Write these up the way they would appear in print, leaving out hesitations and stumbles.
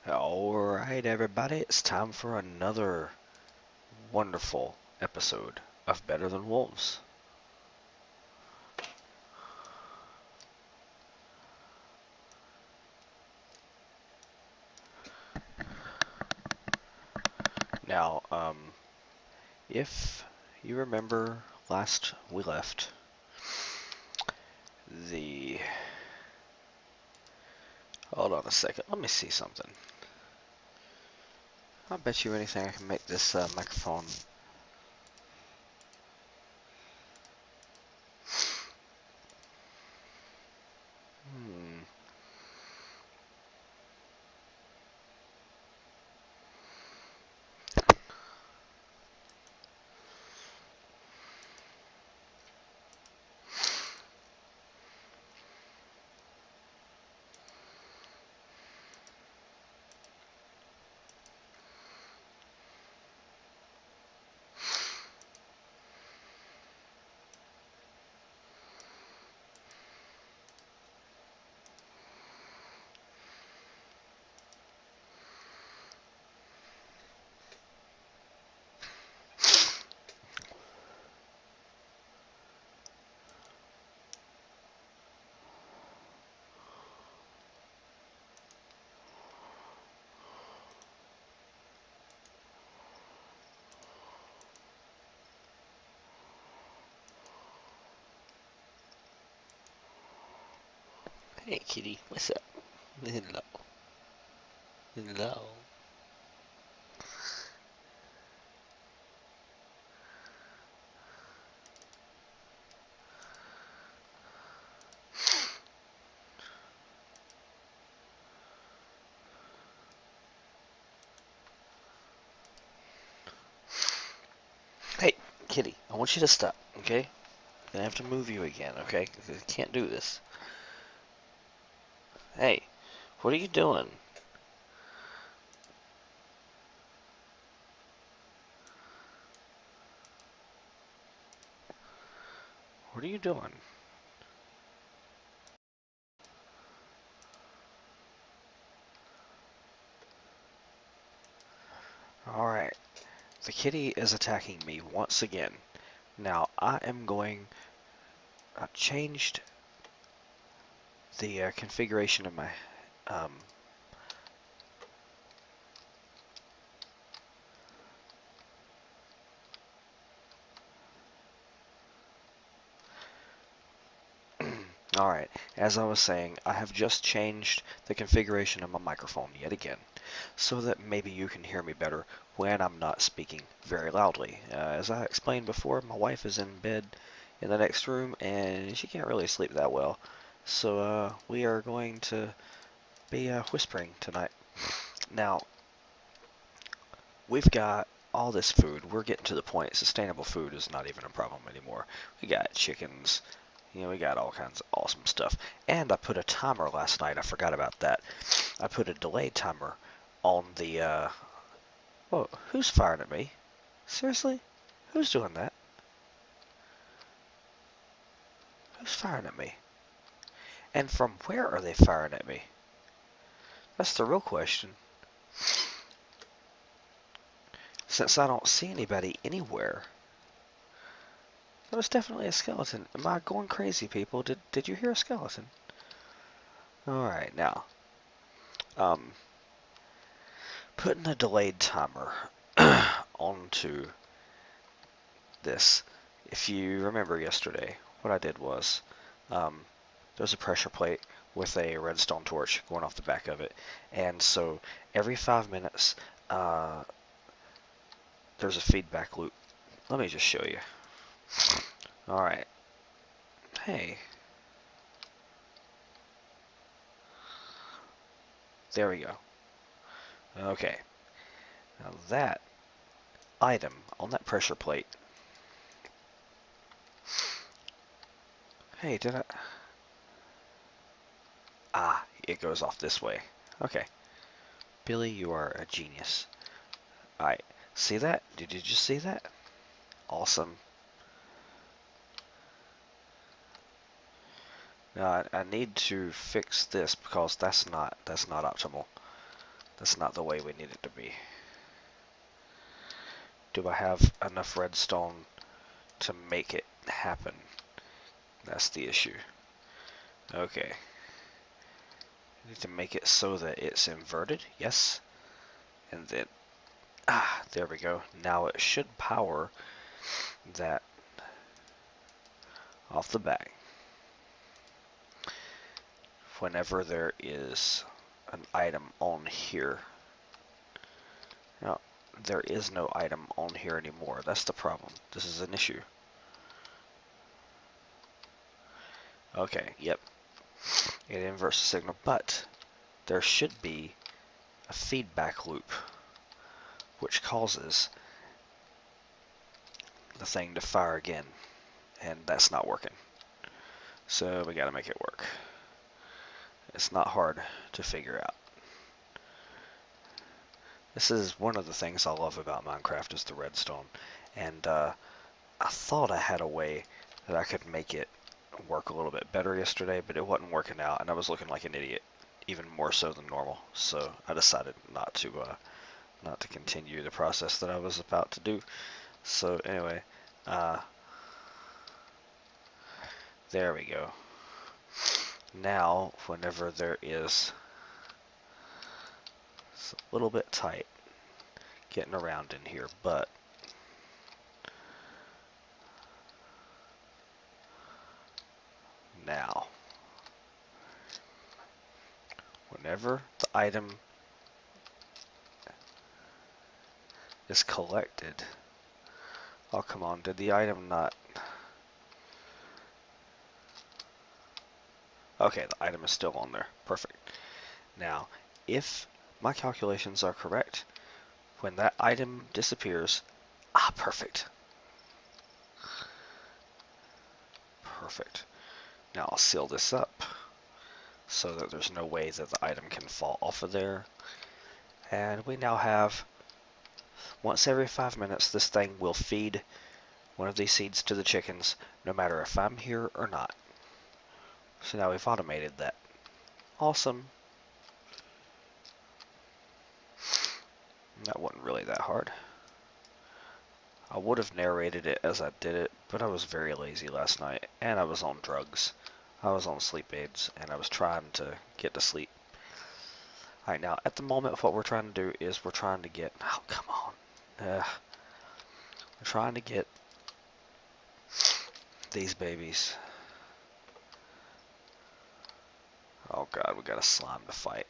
Alright, everybody, it's time for another wonderful episode of Better Than Wolves. Now, if you remember last we left, the... Hold on a second, let me see something. I bet you anything I can make this microphone... Hmm... Hey kitty, what's up? Hello. Hello. Hey, kitty, I want you to stop, okay? I'm gonna have to move you again, okay? I can't do this. Hey, what are you doing? What are you doing? Alright, the kitty is attacking me once again. Now, I am going... I changed the configuration of my... Um, Alright, as I was saying, I have just changed the configuration of my microphone yet again, so that maybe you can hear me better when I'm not speaking very loudly. As I explained before, my wife is in bed in the next room, and she can't really sleep that well. So we are going to be whispering tonight. Now, we've got all this food. We're getting to the point sustainable food is not even a problem anymore. We got chickens, we got all kinds of awesome stuff. And I put a timer last night. I forgot about that. I put a delayed timer on the, whoa, who's firing at me? Seriously? Who's doing that? Who's firing at me? And from where are they firing at me? That's the real question. Since I don't see anybody anywhere. That was definitely a skeleton. Am I going crazy, people? Did you hear a skeleton? Alright, now. Putting a delayed timer onto this. If you remember yesterday, what I did was, there's a pressure plate with a redstone torch going off the back of it. And so every 5 minutes, there's a feedback loop. Let me just show you. Alright. Hey. There we go. Okay. Now that item on that pressure plate. Hey, did I... Ah, it goes off this way. Okay. Billy, you are a genius. Alright. See that? Did you just see that? Awesome. Now I need to fix this because that's not optimal. That's not the way we need it to be. Do I have enough redstone to make it happen? That's the issue. Okay. I need to make it so that it's inverted. Yes. And then, there we go. Now it should power that off the back. Whenever there is an item on here. Now, there is no item on here anymore. That's the problem. This is an issue. Okay, yep. It inverts the signal, but there should be a feedback loop which causes the thing to fire again, and that's not working. So we gotta make it work. It's not hard to figure out. This is one of the things I love about Minecraft is the redstone, and I thought I had a way that I could make it work a little bit better yesterday, but it wasn't working out, and I was looking like an idiot, even more so than normal. So I decided not to continue the process that I was about to do. So anyway, there we go. Now, whenever there is, it's a little bit tight getting around in here, but now, whenever the item is collected, oh come on, did the item not? Okay, the item is still on there. Perfect. Now, if my calculations are correct, when that item disappears, perfect. Perfect. Now I'll seal this up so that there's no way that the item can fall off of there. And we now have, once every 5 minutes, this thing will feed one of these seeds to the chickens, no matter if I'm here or not. So now we've automated that. Awesome. That wasn't really that hard. I would have narrated it as I did it, but I was very lazy last night, and I was on drugs. I was on sleep aids, and I was trying to get to sleep. Alright, now, at the moment, what we're trying to do is we're trying to get... Oh, come on. We're trying to get these babies. Oh, God, we got a slime to fight.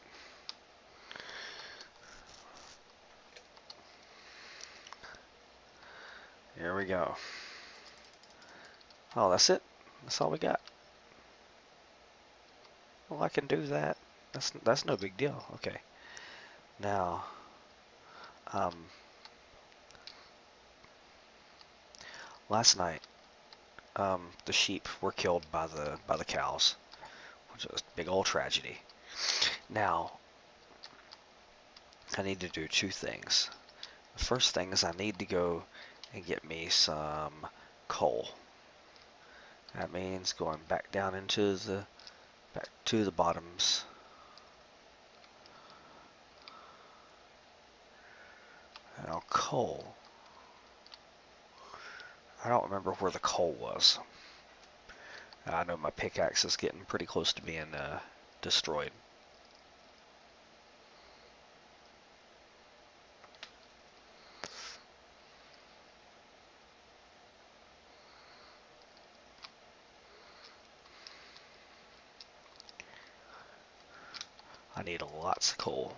Here we go. Oh, that's it? That's all we got? Well, I can do that. That's no big deal. Okay. Now, last night, the sheep were killed by the cows, which was a big old tragedy. Now, I need to do two things. The first thing is I need to go and get me some coal. That means going back down into back to the bottoms. Now coal. I don't remember where the coal was. I know my pickaxe is getting pretty close to being destroyed. I need lots of coal.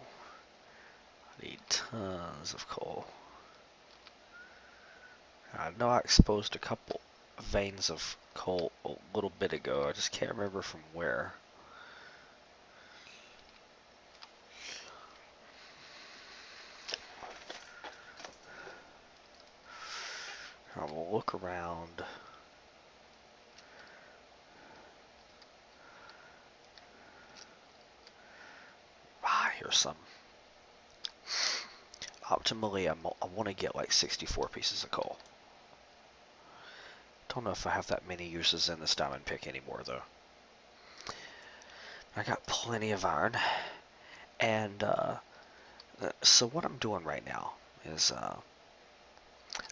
I need tons of coal. I know I exposed a couple veins of coal a little bit ago. I just can't remember from where. I will look around. Here's some. Optimally, I want to get like 64 pieces of coal. Don't know if I have that many uses in this diamond pick anymore, though. I got plenty of iron, and So what I'm doing right now is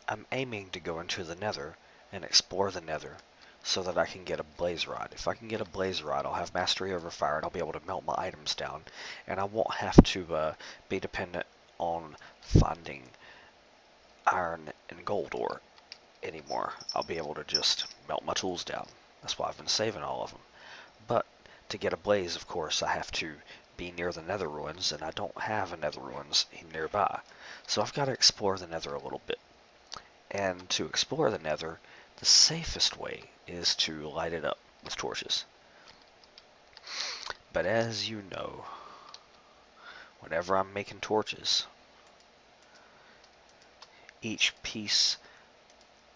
I'm aiming to go into the nether and explore the nether so that I can get a blaze rod. If I can get a blaze rod, I'll have mastery over fire and I'll be able to melt my items down, and I won't have to be dependent on finding iron and gold ore anymore. I'll be able to just melt my tools down. That's why I've been saving all of them. But to get a blaze, of course, I have to be near the nether ruins, and I don't have a nether ruins nearby. So I've got to explore the nether a little bit. And to explore the nether, the safest way is to light it up with torches. But as you know, whenever I'm making torches, each piece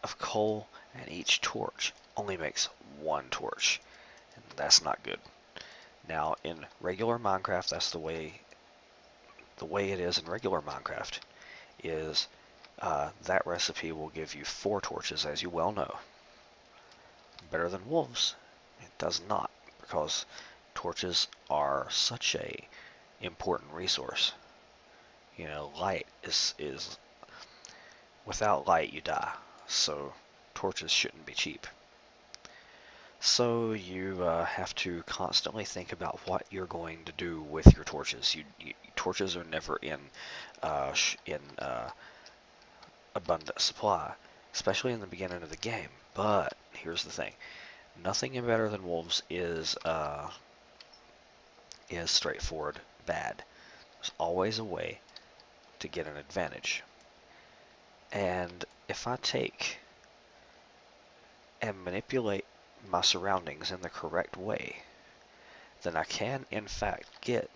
of coal and each torch only makes one torch, and that's not good. Now in regular Minecraft, that's the way it is in regular Minecraft, is that recipe will give you 4 torches, as you well know. Better than wolves, it does not, because torches are such a important resource. You know, light is without light you die, so torches shouldn't be cheap. So you have to constantly think about what you're going to do with your torches. Torches are never in abundant supply, especially in the beginning of the game. But here's the thing: nothing better than wolves is straightforward bad. There's always a way to get an advantage. And if I take and manipulate my surroundings in the correct way, then I can in fact get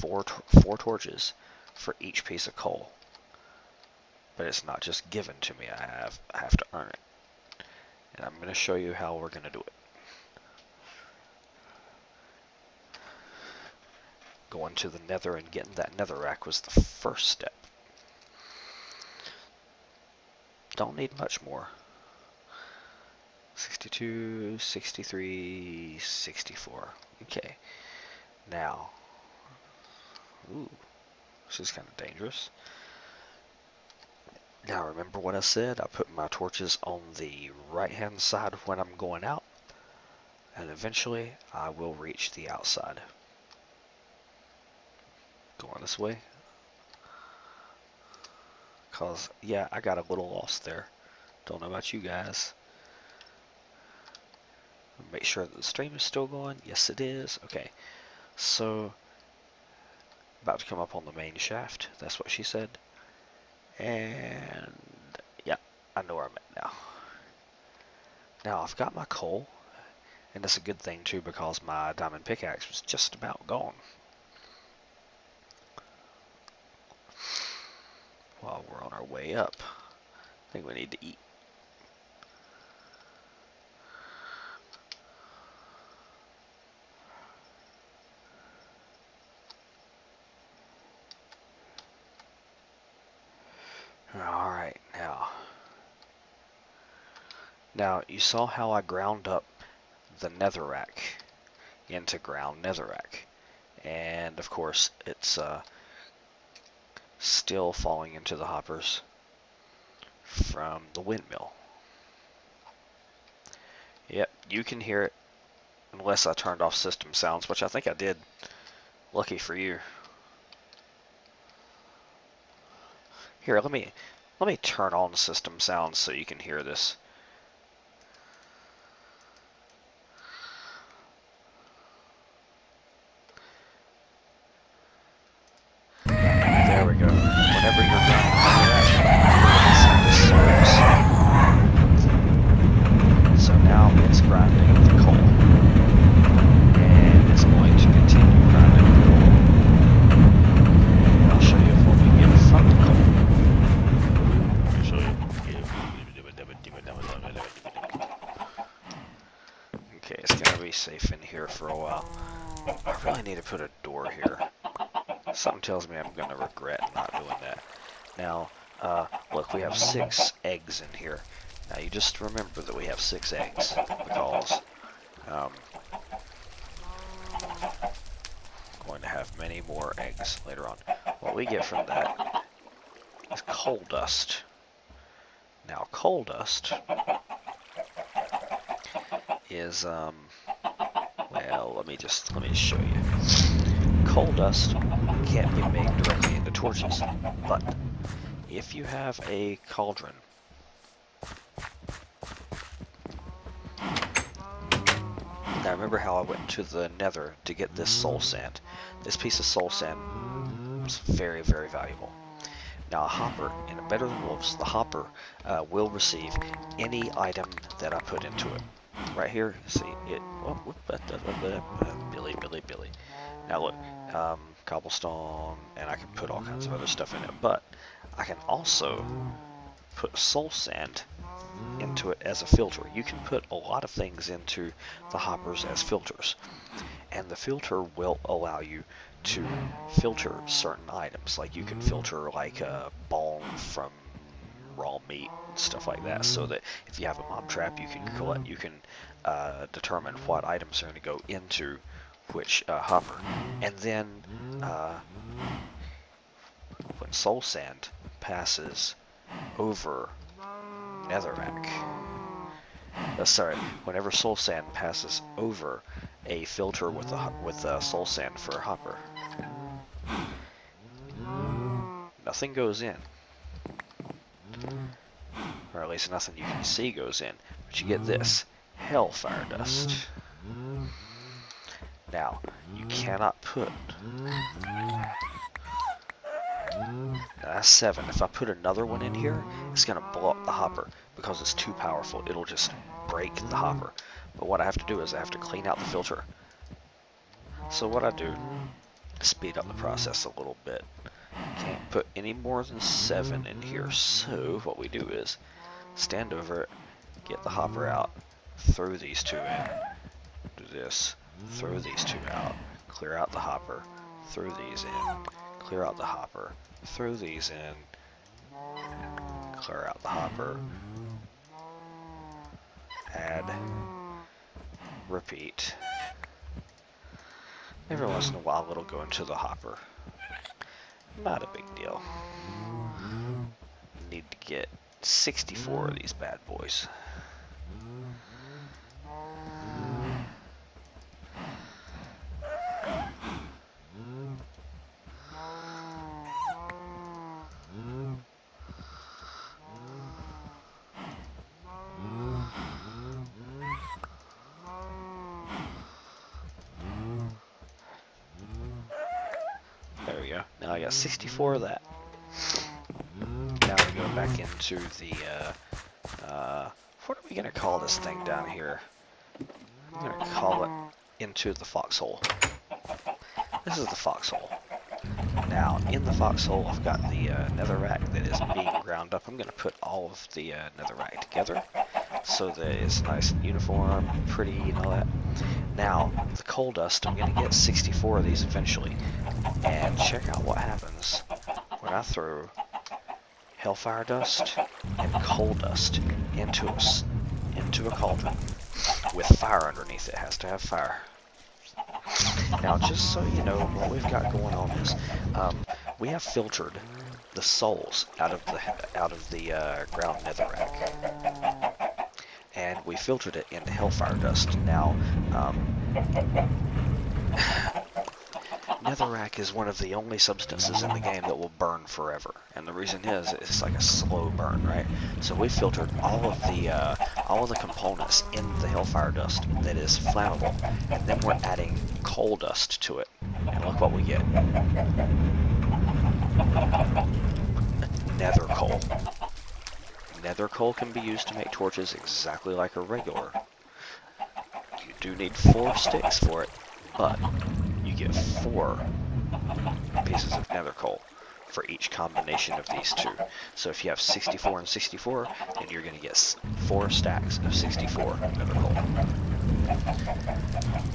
four torches for each piece of coal. But it's not just given to me. I have to earn it. And I'm going to show you how we're going to do it. Going to the nether and getting that netherrack was the first step. Don't need much more. 62, 63, 64. Okay. Now, ooh, this is kind of dangerous. Now remember what I said? I put my torches on the right hand side when I'm going out, and eventually I will reach the outside. Going this way. Cause yeah, I got a little lost there. Don't know about you guys. Make sure that the stream is still going. Yes it is. Okay. So about to come up on the main shaft. That's what she said. And yeah, I know where I'm at now. Now I've got my coal, and that's a good thing too because my diamond pickaxe was just about gone. While we're on our way up, I think we need to eat. Alright, now you saw how I ground up the netherrack into ground netherrack, and of course it's still falling into the hoppers from the windmill. Yep, you can hear it unless I turned off system sounds, which I think I did. Lucky for you. Here, let me turn on system sounds so you can hear this. There we go. Whenever you're done, so now it's grinding the coal, and it's going to continue grinding the coal. And I'll show you what we get from the coal. I'll show you. Okay, it's gonna be safe in here for a while. I really need to put a door here. Something tells me I'm gonna regret not doing that. Now, look, we have 6 eggs in here. Now you just remember that we have 6 eggs because I'm going to have many more eggs later on. what we get from that is coal dust. Now, coal dust is, well, let me just show you. Coal dust can't be made directly into torches, but if you have a cauldron, now remember how I went to the nether to get this soul sand. This piece of soul sand is very, very valuable. Now a hopper, in a Better Than Wolves, the hopper will receive any item that I put into it. Right here, see it. Billy. Now look, cobblestone, and I can put all kinds of other stuff in it. But I can also put soul sand into it as a filter. You can put a lot of things into the hoppers as filters, and the filter will allow you to filter certain items. Like you can filter like a bone from raw meat and stuff like that, so that if you have a mob trap, you can determine what items are going to go into which hopper. And then when soul sand passes over netherrack, whenever soul sand passes over a filter with soul sand for a hopper, nothing goes in, or at least nothing you can see goes in, but you get this hellfire dust. Now you cannot put, that's 7. If I put another one in here, it's gonna blow up the hopper because it's too powerful. It'll just break the hopper. But what I have to do is I have to clean out the filter. So what I do is speed up the process a little bit. Can't put any more than 7 in here. So what we do is stand over it, get the hopper out, throw these 2 in, do this, throw these 2 out, clear out the hopper, throw these in, clear out the hopper, throw these in, clear out the hopper, add, repeat. Every once in a while it'll go into the hopper. Not a big deal. Need to get 64 of these bad boys. There we go. Now I got 64 of that. Now we go back into the, what are we going to call this thing down here? I'm going to call it into the foxhole. This is the foxhole. Now, in the foxhole, I've got the netherrack that is being ground up. I'm going to put all of the netherrack together so that it's nice and uniform, pretty, and all that. Now, the coal dust, I'm going to get 64 of these eventually. And check out what happens when I throw hellfire dust and coal dust into a cauldron with fire underneath it. It has to have fire. Now, just so you know, what we've got going on is we have filtered the souls out of the ground netherrack, and we filtered it into hellfire dust. Now, netherrack is one of the only substances in the game that will burn forever, and the reason is it's like a slow burn, right? So we filtered all of the components in the hellfire dust that is flammable, and then we're adding coal dust to it, and look what we get. Nether coal. Nether coal can be used to make torches exactly like a regular. You do need 4 sticks for it, but you get 4 pieces of nether coal for each combination of these 2. So if you have 64 and 64, then you're going to get 4 stacks of 64 nether coal.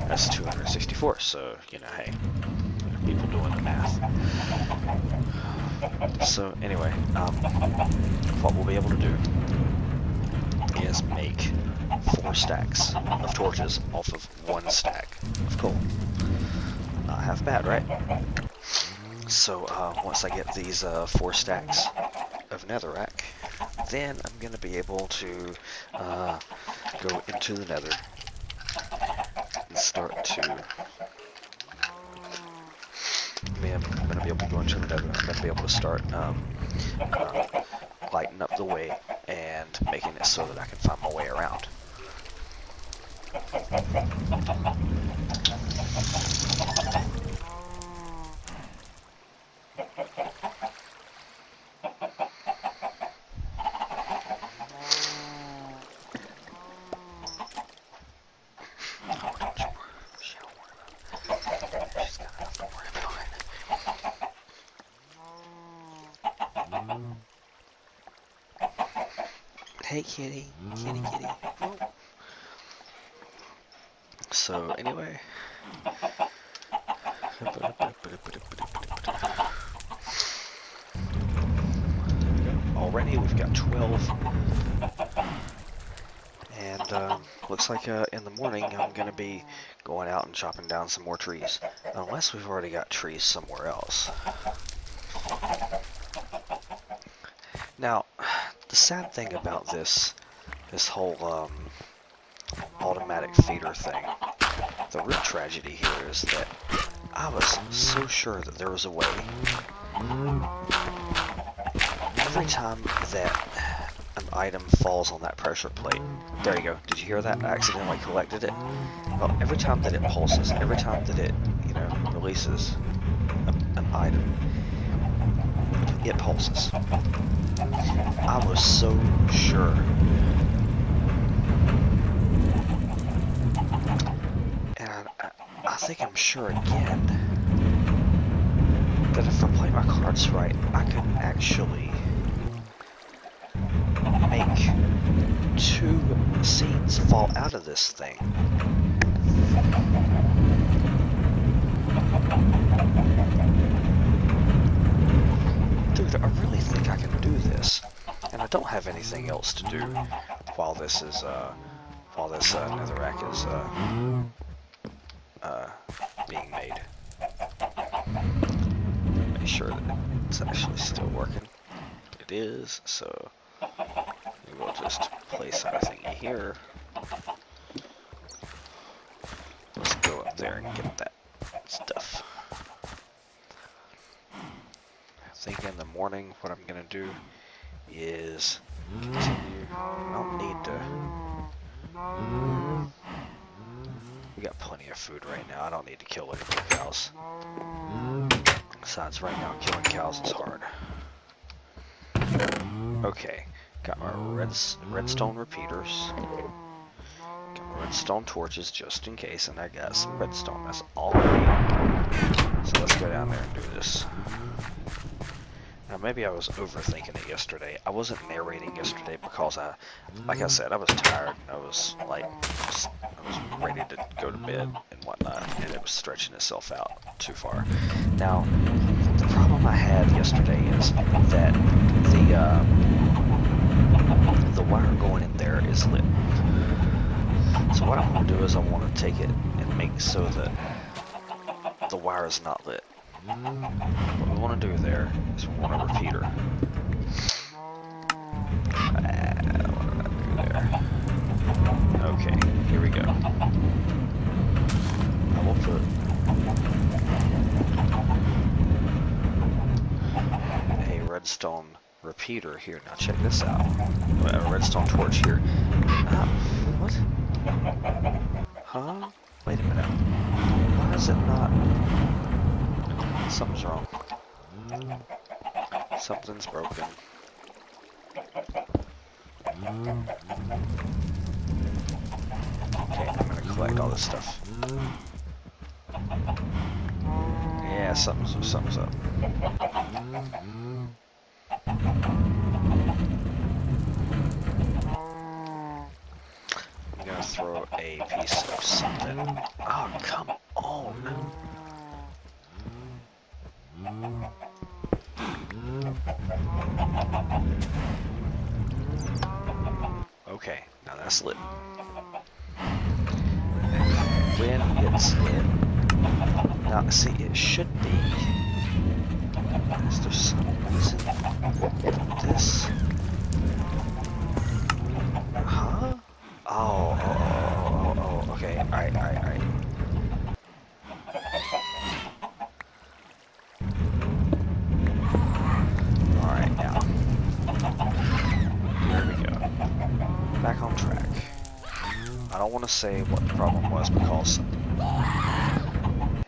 That's 264, so, you know, hey, people doing the math. So anyway, what we'll be able to do is make 4 stacks of torches off of 1 stack of coal. Not half bad, right? So once I get these 4 stacks of netherrack, then I'm going to be able to go into the nether and start to... I'm going to be able to go into the nether. I'm going to be able to start lighting up the way and making it so that I can find my way around. Hey kitty, kitty kitty. So anyway, already we've got 12, and looks like in the morning I'm gonna be going out and chopping down some more trees, unless we've already got trees somewhere else. Now, the sad thing about this whole automatic feeder thing, the real tragedy here is that I was so sure that there was a way. Every time that an item falls on that pressure plate, there you go, did you hear that? I accidentally collected it. Well, every time that it pulses, every time that it, releases an item, it pulses. I was so sure. And I think I'm sure again that if I play my cards right, I could actually make 2 seeds fall out of this thing. Dude, I really think I can do this. And I don't have anything else to do while this is, netherrack is, being made. Make sure that it's actually still working. It is, so we will just place our thingy here. Let's go up there and get that stuff. I think in the morning what I'm gonna do is continue. I don't need to. We got plenty of food right now. I don't need to kill any more cows. Besides, right now killing cows is hard. Okay, got my redstone repeaters. Got my redstone torches just in case, and I got some redstone. That's all I need. So let's go down there and do this. Now maybe I was overthinking it yesterday. I wasn't narrating yesterday because like I said, I was tired. I was ready to go to bed and whatnot, and it was stretching itself out too far. Now, the problem I had yesterday is that the wire going in there is lit. So what I want to do is I want to take it and make so that the wire is not lit. What we want to do there is we want a repeater. What did I do there? Okay, here we go. I will put a redstone repeater here. Now check this out. A redstone torch here. What? Huh? Wait a minute. Why is it not? Something's wrong. Something's broken. Okay, I'm gonna collect all this stuff. Yeah, something's up. I'm gonna throw a piece of something. Oh, come on. Okay, now that's lit. And when it's lit, now see, it should be This... Huh? Oh, okay. Alright. Alright, now. Here we go. Back on track. I don't want to say what the problem was because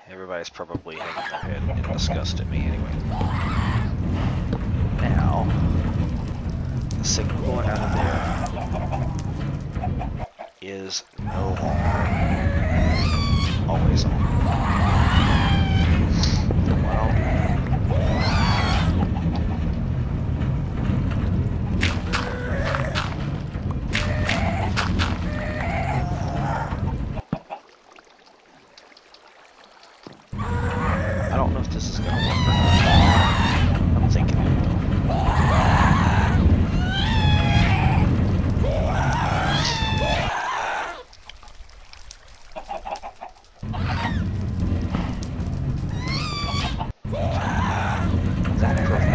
everybody's probably hanging their head in disgust at me anyway. Now, the signal going out of there is no longer always on. Well, I don't know if this is going to work or not. I'm thinking it will.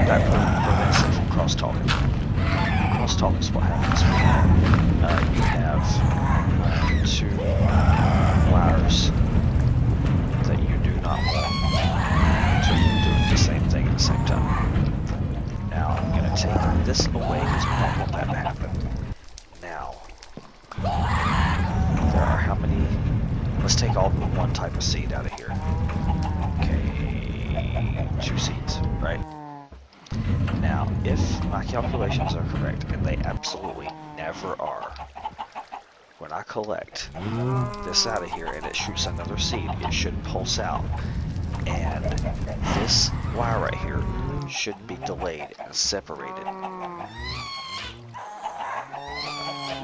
That prevents it from cross-talking. Cross-talk is what happens when you have two wires that you do not want to do the same thing at the same time. Now I'm going to take this away because we don't want that to happen. Now, there are how many? Let's take all but one type of seed out of here. Okay, 2 seeds, right? Now, if my calculations are correct, and they absolutely never are, when I collect this out of here and it shoots another seed, it should pulse out. And this wire right here should be delayed and separated.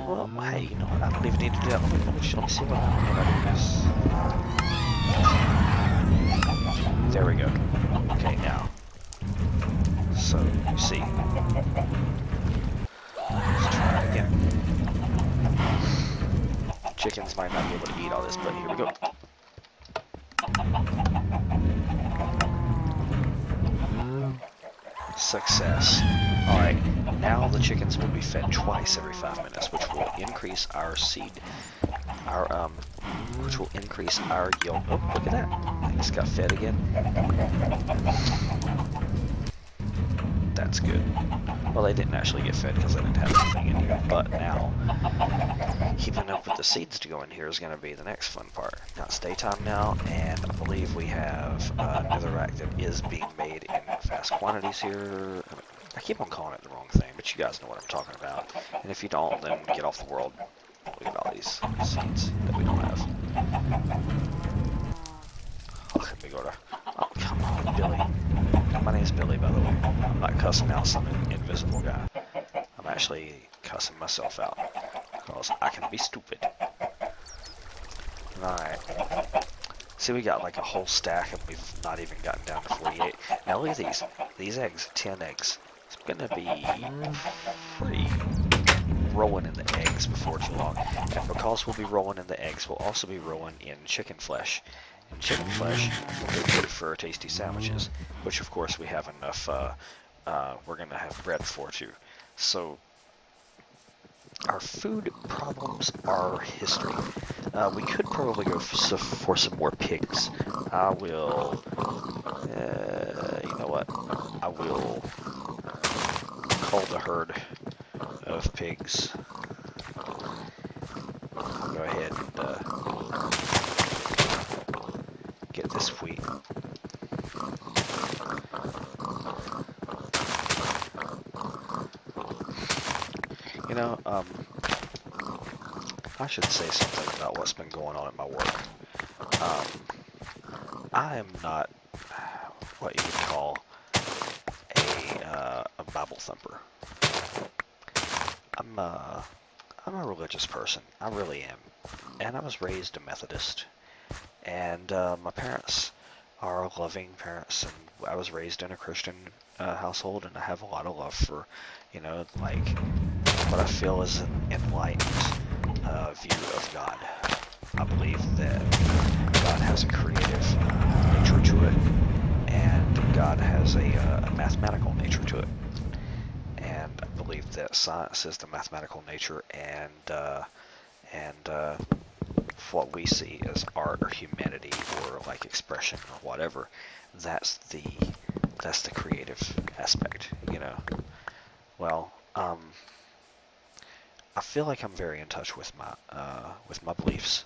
Well, hey, you know what? I don't even need to do that. Let me see what happens when I do this. There we go. Okay, now. So, you see. Let's try it again. Chickens might not be able to eat all this, but here we go. Success. Alright, now the chickens will be fed twice every 5 minutes, which will increase our seed, which will increase our yield. Oh, look at that. I just got fed again. That's good. Well, they didn't actually get fed because I didn't have anything in here, but now keeping up with the seeds to go in here is going to be the next fun part. Now it's daytime now, and I believe we have netherrack that is being made in vast quantities here. I keep on calling it the wrong thing, but you guys know what I'm talking about. And if you don't, then get off the world. Look at all these seeds that we don't have. Look at me go to... Oh, come on, Billy. My name's Billy, by the way. I'm not cussing out some invisible guy. I'm actually cussing myself out. Because I can be stupid. Alright. See, we got like a whole stack and we've not even gotten down to 48. Now look at these. These eggs, 10 eggs. It's gonna be pretty rolling in the eggs before too long. And because we'll be rolling in the eggs, we'll also be rolling in chicken flesh. And chicken flesh will be good for tasty sandwiches, which of course we have enough, we're gonna have bread for too. So, our food problems are history. We could probably go for some more pigs. I will, you know what, I will call the herd of pigs. I'll go ahead and get this wheat. You know, I should say something about what's been going on at my work. I am not what you would call a Bible thumper. I'm a religious person. I really am. And I was raised a Methodist. And my parents are loving parents, and I was raised in a Christian household, and I have a lot of love for, you know, like, what I feel is an enlightened view of God. I believe that God has a creative nature to it, and God has a mathematical nature to it. believe that science is the mathematical nature, and what we see as art or humanity or like expression or whatever, that's the that's the creative aspect, you know. Well, I feel like I'm very in touch with my beliefs,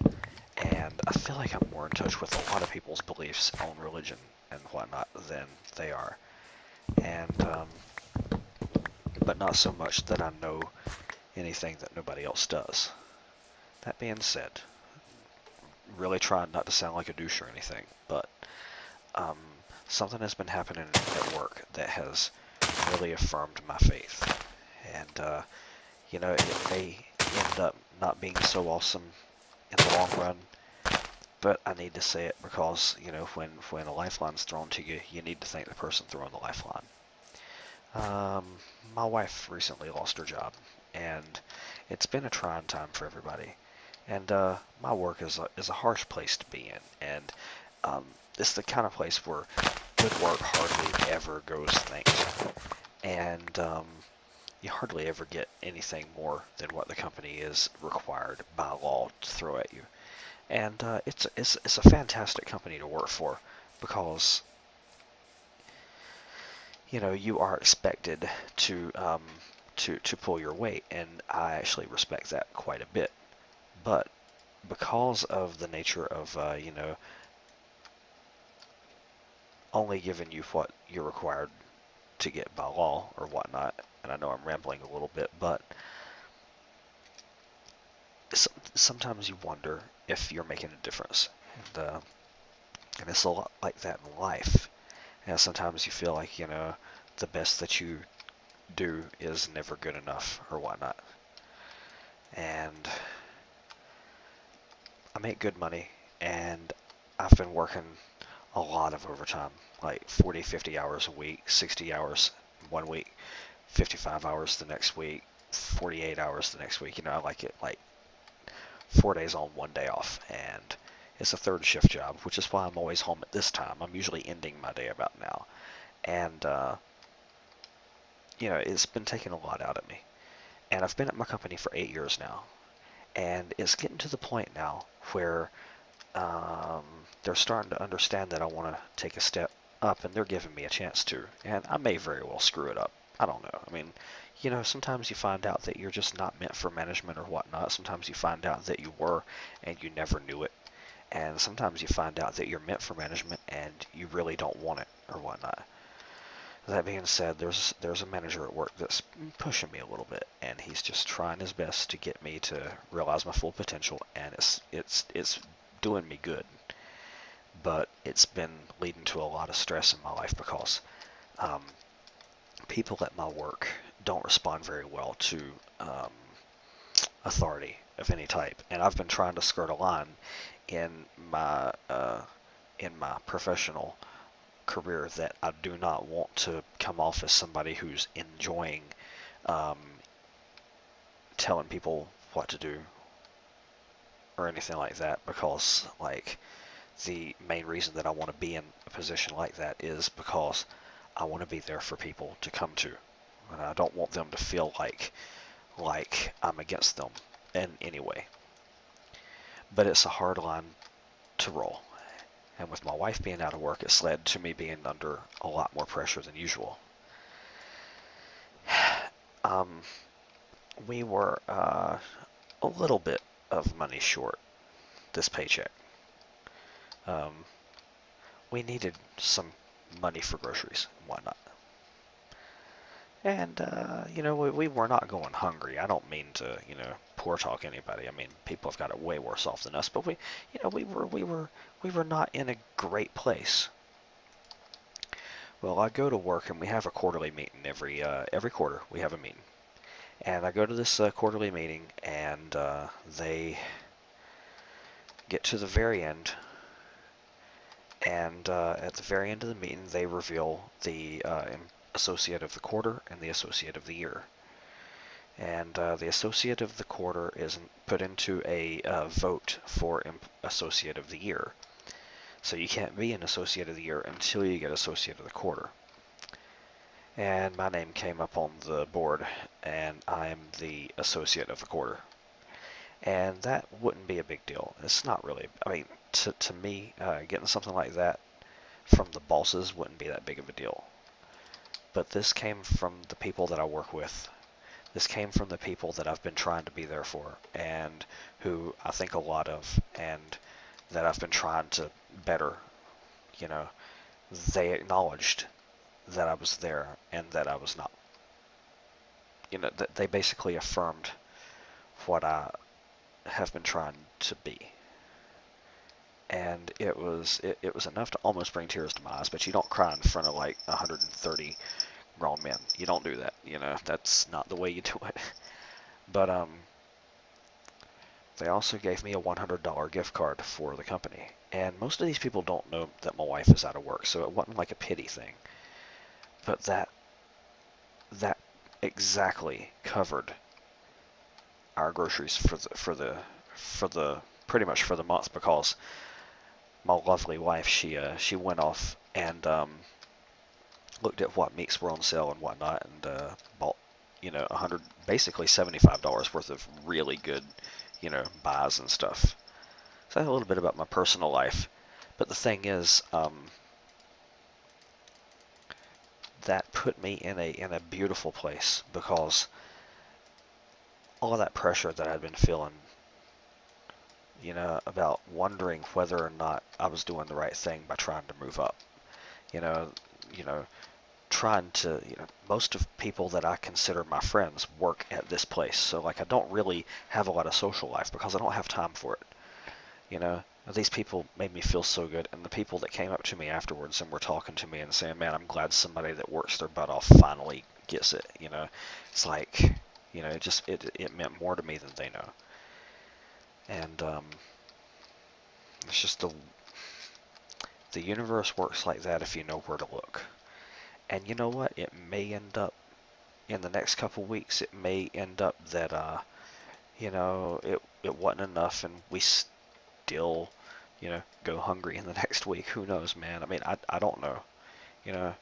and I feel like I'm more in touch with a lot of people's beliefs on religion and whatnot than they are, and but not so much that I know anything that nobody else does. That being said, really trying not to sound like a douche or anything, but um, something has been happening at work that has really affirmed my faith, and you know, it may end up not being so awesome in the long run, but I need to say it because, you know, when a lifeline's thrown to you, you need to thank the person throwing the lifeline. Um, my wife recently lost her job, and it's been a trying time for everybody. And my work is a harsh place to be in, and um, it's the kind of place where good work hardly ever goes thanked, and you hardly ever get anything more than what the company is required by law to throw at you. And it's a fantastic company to work for because you know you are expected to pull your weight, and I actually respect that quite a bit. But because of the nature of you know, only giving you what you're required to get by law or whatnot, and I know I'm rambling a little bit, but sometimes you wonder if you're making a difference, and it's a lot like that in life. And sometimes you feel like, you know, the best that you do is never good enough or whatnot. And I make good money, and I've been working a lot of overtime, like 40, 50 hours a week, 60 hours one week, 55 hours the next week, 48 hours the next week. You know, I like it like 4 days on, 1 day off, and it's a third shift job, which is why I'm always home at this time. I'm usually ending my day about now, and you know, it's been taking a lot out of me. And I've been at my company for 8 years now, and it's getting to the point now where um, they're starting to understand that I want to take a step up, and they're giving me a chance to. And I may very well screw it up. I don't know. I mean, you know, sometimes you find out that you're just not meant for management or whatnot. Sometimes you find out that you were, and you never knew it. And sometimes you find out that you're meant for management, and you really don't want it or whatnot. That being said, there's a manager at work that's pushing me a little bit, and he's just trying his best to get me to realize my full potential, and it's doing me good. But it's been leading to a lot of stress in my life because um, people at my work don't respond very well to um, authority of any type, and I've been trying to skirt a line in my professional career that I do not want to come off as somebody who's enjoying um, telling people what to do or anything like that, because like the main reason that I want to be in a position like that is because I want to be there for people to come to, and I don't want them to feel like I'm against them in any way. But it's a hard line to roll. And with my wife being out of work, it's led to me being under a lot more pressure than usual. Um, we were a little bit of money short this paycheck. Um, we needed some money for groceries and whatnot. And, you know, we were not going hungry. I don't mean to, you know, poor talk anybody. I mean, people have got it way worse off than us. But we, you know, we were not in a great place. Well, I go to work and we have a quarterly meeting every quarter. We have a meeting, and I go to this quarterly meeting, and they get to the very end, and at the very end of the meeting, they reveal the associate of the quarter and the associate of the year. And the associate of the quarter is put into a vote for associate of the year. So you can't be an associate of the year until you get associate of the quarter. and my name came up on the board, and I'm the associate of the quarter. And that wouldn't be a big deal. It's not really. I mean, to me, getting something like that from the bosses wouldn't be that big of a deal. But this came from the people that I work with. This came from the people that I've been trying to be there for, and who I think a lot of, and that I've been trying to better. You know, they acknowledged that I was there and that I was not. You know, that they basically affirmed what I have been trying to be. And it was enough to almost bring tears to my eyes, but you don't cry in front of like 130 grown men. You don't do that, you know. That's not the way you do it. But they also gave me a $100 gift card for the company. And most of these people don't know that my wife is out of work, so it wasn't like a pity thing. But that exactly covered our groceries for the pretty much for the month, because my lovely wife, she went off and looked at what meats were on sale and whatnot, and bought, you know, 100, basically $75 worth of really good, you know, buys and stuff. So that's a little bit about my personal life. But the thing is, that put me in a beautiful place, because all of that pressure that I'd been feeling, you know, about wondering whether or not I was doing the right thing by trying to move up. You know, you know, trying to, you know, most of people that I consider my friends work at this place. So like I don't really have a lot of social life because I don't have time for it. You know, these people made me feel so good, and the people that came up to me afterwards and were talking to me and saying, "Man, I'm glad somebody that works their butt off finally gets it." You know, it's like, you know, it meant more to me than they know. And it's just the universe works like that if you know where to look. And you know what? It may end up in the next couple weeks. It may end up that you know, it wasn't enough, and we still, you know, go hungry in the next week. Who knows, man? I mean, I don't know. You know,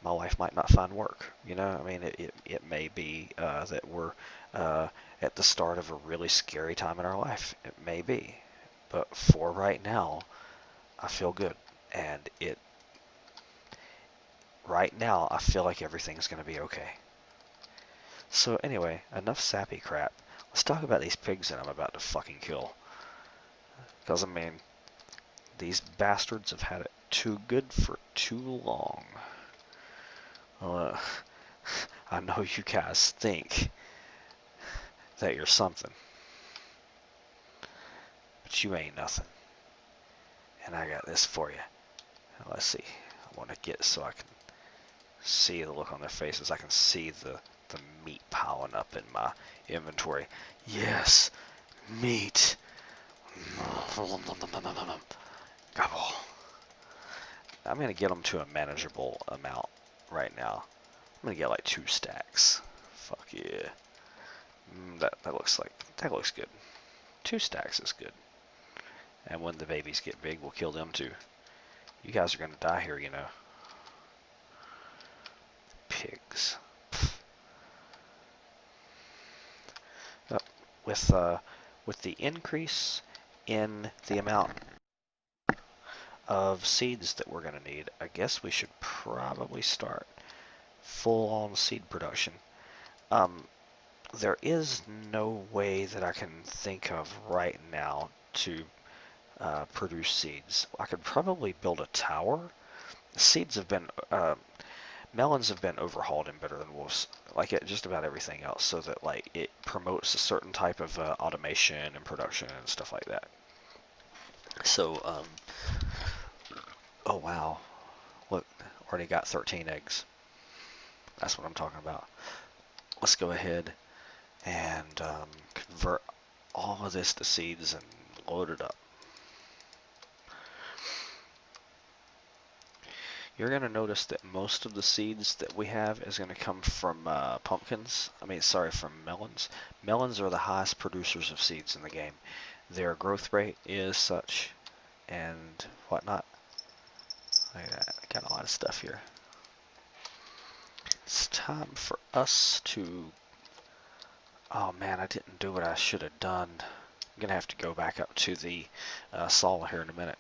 my wife might not find work. You know, I mean, it may be that we're at the start of a really scary time in our life. It may be, but for right now, I feel good, and it right now I feel like everything's gonna be okay. So anyway, enough sappy crap. Let's talk about these pigs that I'm about to fucking kill. Because, I mean, these bastards have had it too good for too long. Uh, I know you guys think that you're something, but you ain't nothing. And I got this for you. Now, let's see. I want to get so I can see the look on their faces. I can see the meat piling up in my inventory. Yes, meat. Gobble. I'm going to get them to a manageable amount right now. I'm going to get like 2 stacks. Fuck yeah. That looks good. 2 stacks is good. And when the babies get big, we'll kill them too. You guys are going to die here, you know. Pigs. Uh, with with the increase in the amount of seeds that we're going to need, I guess we should probably start full-on seed production. Um, there is no way that I can think of right now to produce seeds. I could probably build a tower. Seeds have been, melons have been overhauled in Better Than Wolves, like just about everything else, so that like it promotes a certain type of automation and production and stuff like that. So, oh wow, look, already got 13 eggs. That's what I'm talking about. Let's go ahead and convert all of this to seeds and load it up. You're going to notice that most of the seeds that we have is going to come from pumpkins. I mean, sorry, from melons. Melons are the highest producers of seeds in the game. Their growth rate is such and whatnot. Look at that. I got a lot of stuff here. It's time for us to... Oh man, I didn't do what I should have done. I'm gonna have to go back up to the saw here in a minute.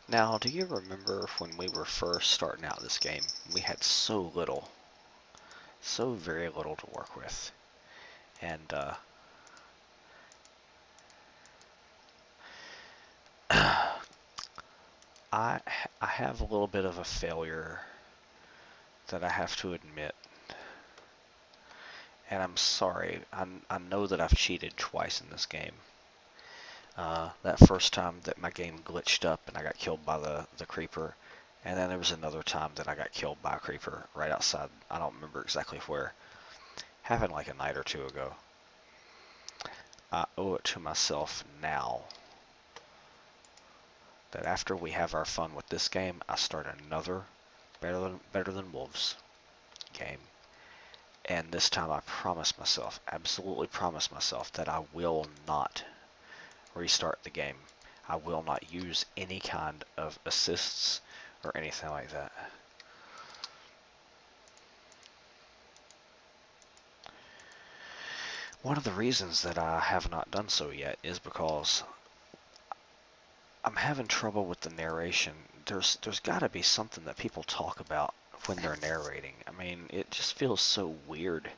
Now, do you remember when we were first starting out this game? We had so little, so very little to work with. And I have a little bit of a failure that I have to admit. And I'm sorry. I know that I've cheated twice in this game. That first time that my game glitched up and I got killed by the creeper. And then there was another time that I got killed by a creeper right outside. I don't remember exactly where. Happened like a night or two ago. I owe it to myself now that after we have our fun with this game, I start another Better Than Wolves game. And this time I promise myself, absolutely promise myself, that I will not restart the game. I will not use any kind of assists or anything like that. One of the reasons that I have not done so yet is because I'm having trouble with the narration. There's got to be something that people talk about when they're narrating. I mean, it just feels so weird.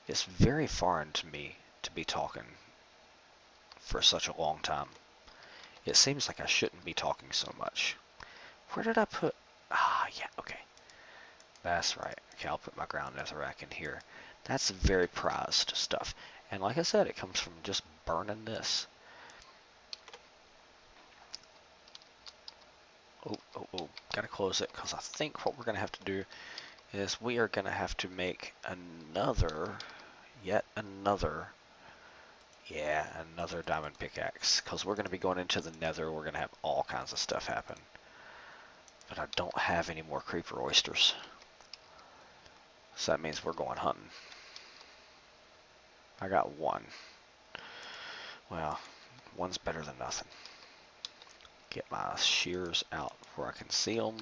It's very foreign to me to be talking for such a long time. It seems like I shouldn't be talking so much. Where did I put... Ah, yeah, okay. That's right. Okay, I'll put my ground netherrack in here. That's very prized stuff. And like I said, it comes from just burning this. Oh, gotta close it, because I think what we're going to have to do is we are going to have to make yet another diamond pickaxe, because we're going to be going into the nether. We're going to have all kinds of stuff happen. But I don't have any more creeper oysters. So that means we're going hunting. I got one. Well, one's better than nothing. Get my shears out where I can see them.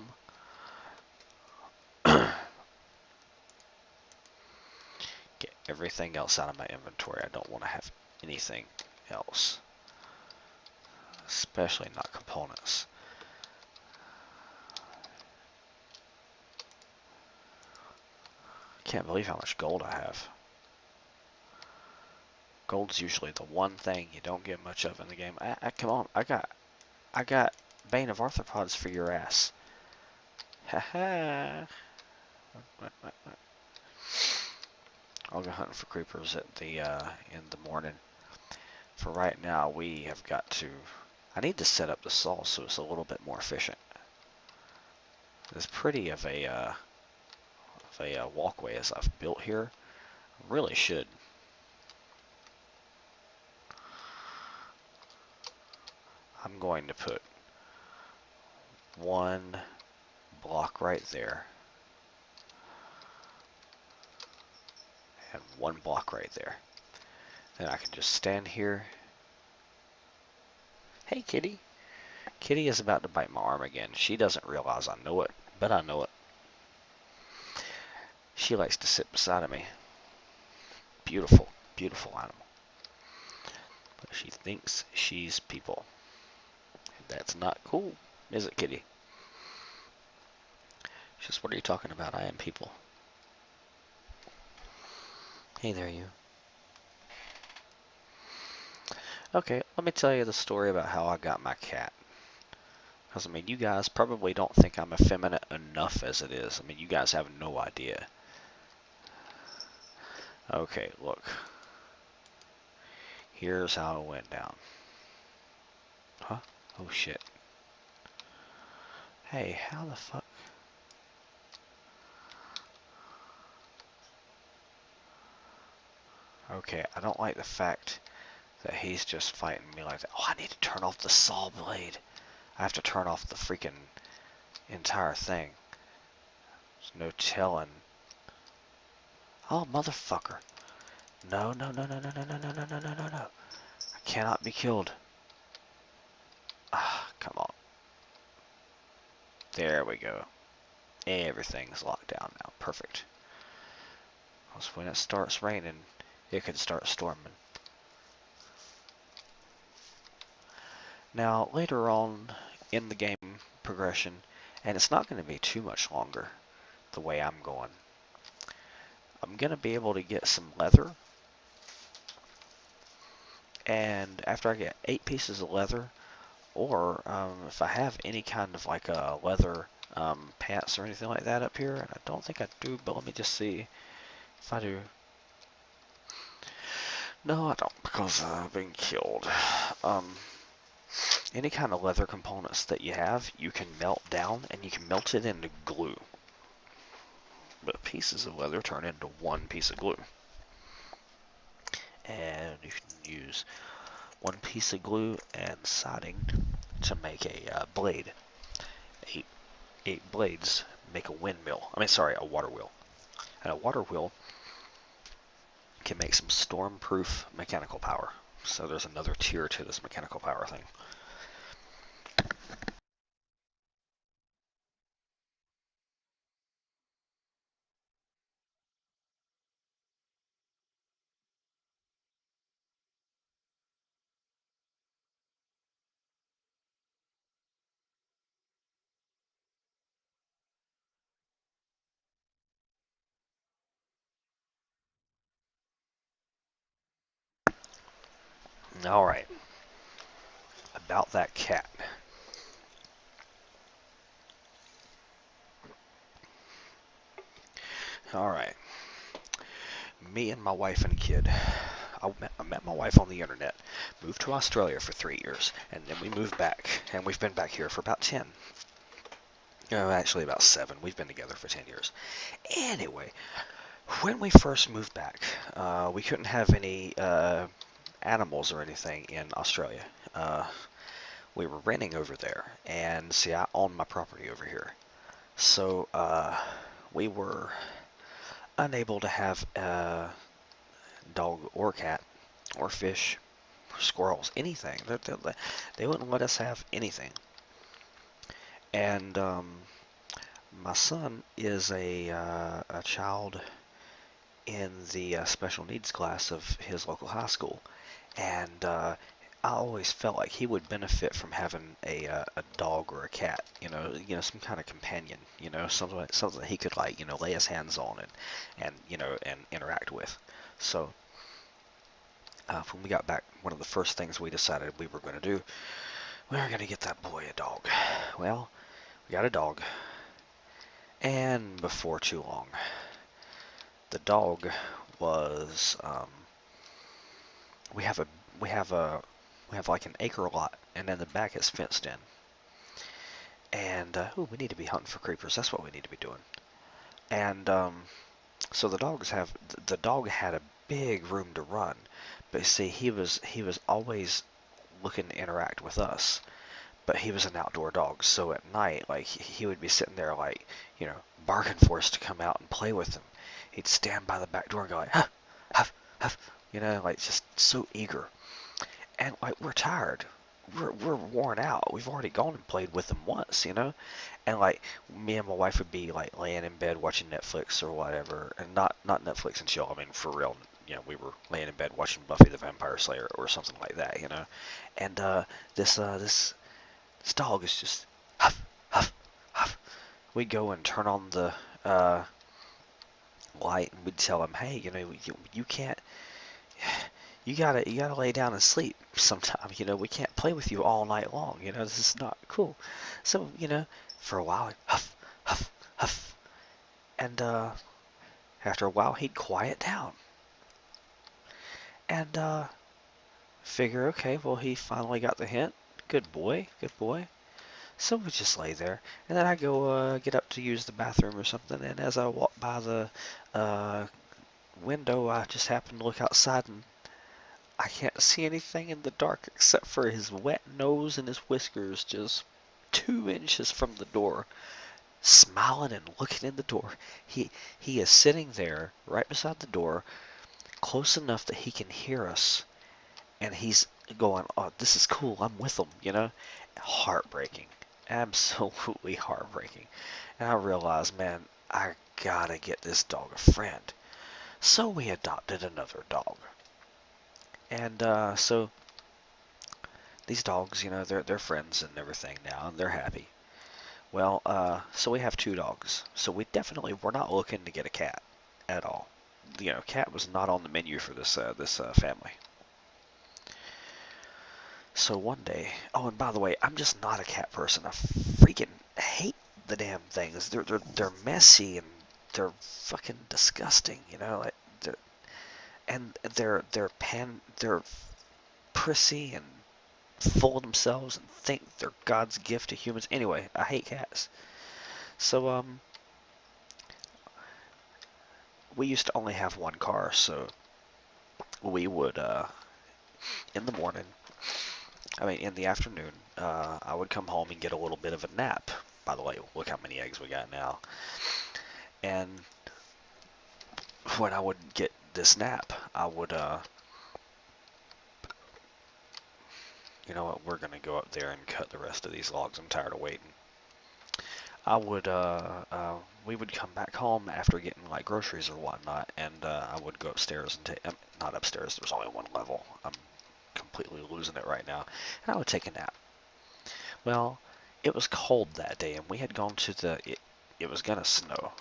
Get everything else out of my inventory. I don't want to have anything else. Especially not components. Can't believe how much gold I have. Gold's usually the one thing you don't get much of in the game. Come on, I got Bane of Arthropods for your ass. Haha. I'll go hunting for creepers at the in the morning. For right now, we have got to... I need to set up the saw so it's a little bit more efficient. It's pretty of a walkway as I've built here. Really should. I'm going to put one block right there. And one block right there. Then I can just stand here. Hey, kitty. Kitty is about to bite my arm again. She doesn't realize I know it, but I know it. She likes to sit beside of me. Beautiful, beautiful animal. But she thinks she's people. That's not cool, is it, kitty? She's just, what are you talking about? I am people. Hey there, you. Okay, let me tell you the story about how I got my cat. Because, I mean, you guys probably don't think I'm effeminate enough as it is. I mean, you guys have no idea. Okay, look. Here's how it went down. Huh? Oh, shit. Hey, how the fuck? Okay, I don't like the fact that he's just fighting me like that. Oh, I need to turn off the saw blade. I have to turn off the freaking entire thing. There's no telling. Oh, motherfucker. No, no, no, no, no, no, no, no, no, no, no, no, no. I cannot be killed. Ah, come on. There we go. Everything's locked down now. Perfect. Because when it starts raining, it could start storming. Now, later on in the game progression, and it's not going to be too much longer the way I'm going, I'm going to be able to get some leather. And after I get 8 pieces of leather, or if I have any kind of like a leather pants or anything like that up here, and I don't think I do, but let me just see if I do. No, I don't, because I've been killed. Any kind of leather components that you have, you can melt down, and you can melt it into glue. But pieces of leather turn into one piece of glue. And you can use one piece of glue and siding to make a blade. Eight blades make a windmill. I mean, sorry, a water wheel. And a water wheel can make some storm-proof mechanical power. So there's another tier to this mechanical power thing. Alright, about that cat. Alright, me and my wife and kid. I met my wife on the internet, moved to Australia for 3 years, and then we moved back. And we've been back here for about 10. No, actually about 7. We've been together for 10 years. Anyway, when we first moved back, we couldn't have any animals or anything in Australia. We were renting over there, and see, I own my property over here. So we were unable to have a dog or cat or fish, or squirrels, anything. They wouldn't let us have anything. And my son is a child in the special needs class of his local high school, and I always felt like he would benefit from having a dog or a cat, some kind of companion, something that he could like, lay his hands on and interact with. So when we got back, one of the first things we decided we were going to do, we were going to get that boy a dog. Well, we got a dog, and before too long, the dog was we have a we have a we have like an acre lot, and then the back is fenced in. And ooh, we need to be hunting for creepers. That's what we need to be doing. And so the dog had a big room to run, but see, he was always looking to interact with us. But he was an outdoor dog, so at night, like he would be sitting there, like barking for us to come out and play with him. He'd stand by the back door and go like, huff, huff, huff, like just so eager. And like we're tired, we're worn out. We've already gone and played with him once, And like me and my wife would be like laying in bed watching Netflix or whatever, and not Netflix and chill. I mean for real, we were laying in bed watching Buffy the Vampire Slayer or something like that. And this dog is just huff, huff, huff. We'd go and turn on the light, and we'd tell him, hey, you can't, you gotta lay down and sleep sometime. We can't play with you all night long. This is not cool. So, for a while, huff, huff, huff, and after a while, he'd quiet down, and figure, okay, well, he finally got the hint. Good boy, good boy. So we just lay there, and then I go get up to use the bathroom or something, and as I walk by the uh, window, I just happen to look outside, and I can't see anything in the dark except for his wet nose and his whiskers just 2 inches from the door, smiling and looking in the door. He is sitting there right beside the door, close enough that he can hear us, and he's going, "Oh, this is cool. I'm with him," Heartbreaking. absolutely heartbreaking. And I realized, man, I gotta get this dog a friend. So we adopted another dog. And so these dogs, they're friends and everything now, and they're happy. Well, so we have two dogs. So we're not looking to get a cat at all. Cat was not on the menu for this family. So one day, oh, and by the way, I'm just not a cat person. I freaking hate the damn things. They're messy and they're fucking disgusting. Like they're prissy and full of themselves and think they're God's gift to humans. Anyway, I hate cats. So we used to only have one car, so we would in the morning, I mean in the afternoon, I would come home and get a little bit of a nap. By the way, look how many eggs we got now. And when I would get this nap, I would you know what, we're gonna go up there and cut the rest of these logs. I'm tired of waiting. I would we would come back home after getting like groceries or whatnot, and I would go upstairs and take not upstairs. There's only one level. I'm completely losing it right now. And I would take a nap. Well, it was cold that day, and we had gone to it was gonna snow,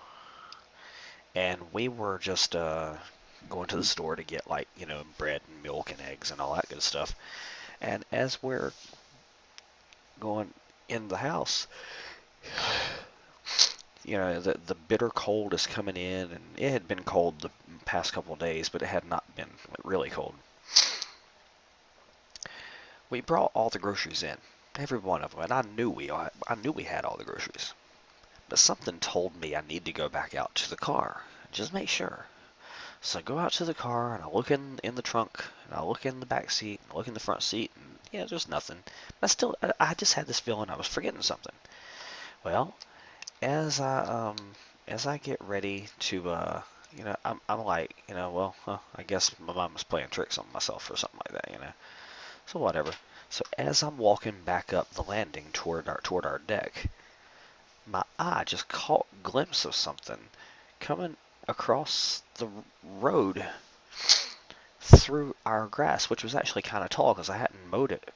and we were just going to the store to get like bread and milk and eggs and all that good stuff. And as we're going in the house, the bitter cold is coming in, and it had been cold the past couple of days, but it had not been really cold. We brought all the groceries in, every one of them, and I knew we had all the groceries. But something told me I need to go back out to the car, just make sure. So I go out to the car, and I look in the trunk, and I look in the back seat, and I look in the front seat, and yeah, there's nothing. But I just had this feeling I was forgetting something. Well, as I get ready to I'm like, well, I guess my mom was playing tricks on myself or something like that. So whatever. So as I'm walking back up the landing toward our deck, my eye just caught a glimpse of something coming across the road through our grass, which was actually kind of tall because I hadn't mowed it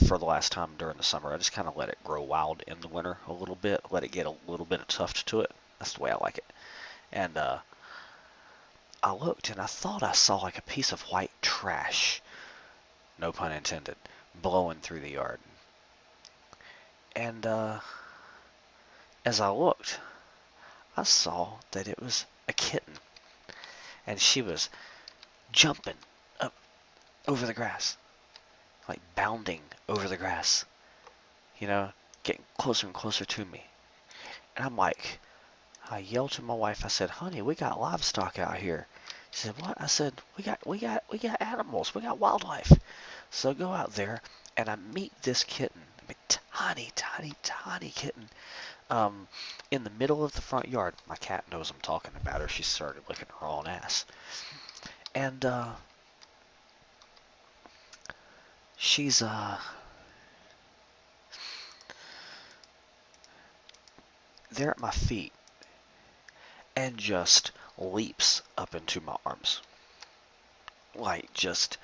for the last time during the summer. I just kind of let it grow wild in the winter a little bit, let it get a little bit of tuft to it. That's the way I like it. And I looked and I thought I saw like a piece of white trash, no pun intended, blowing through the yard. And as I looked, I saw that it was a kitten, and she was jumping up over the grass, like bounding over the grass, getting closer and closer to me. And I yelled to my wife. I said, "Honey, we got livestock out here." She said, "What?" I said, "We got animals. We got wildlife." So I go out there and I meet this kitten, a tiny, tiny, tiny kitten, in the middle of the front yard. My cat knows I'm talking about her. She started licking her own ass, and she's there at my feet and just leaps up into my arms. Like, just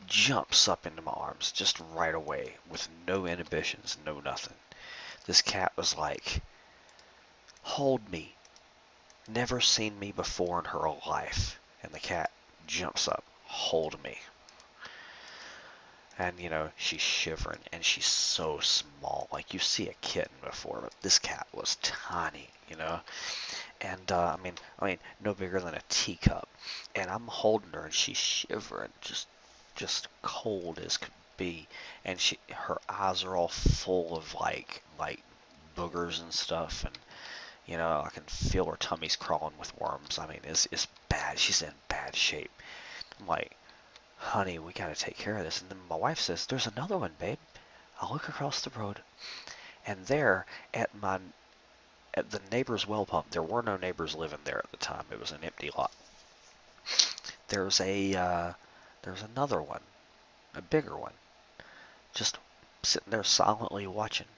jumps up into my arms just right away with no inhibitions, no nothing. This cat was like, hold me. Never seen me before in her life. And the cat jumps up, hold me. And, she's shivering, and she's so small. Like, you see a kitten before, but this cat was tiny. And I mean, no bigger than a teacup. And I'm holding her, and she's shivering, just cold as could be. And her eyes are all full of like boogers and stuff. And I can feel her tummy's crawling with worms. I mean, it's bad. She's in bad shape. I'm like, honey, we gotta take care of this. And then my wife says, "There's another one, babe." I look across the road, and there at the neighbor's well pump, there were no neighbors living there at the time. It was an empty lot. There's another one, a bigger one, just sitting there silently watching.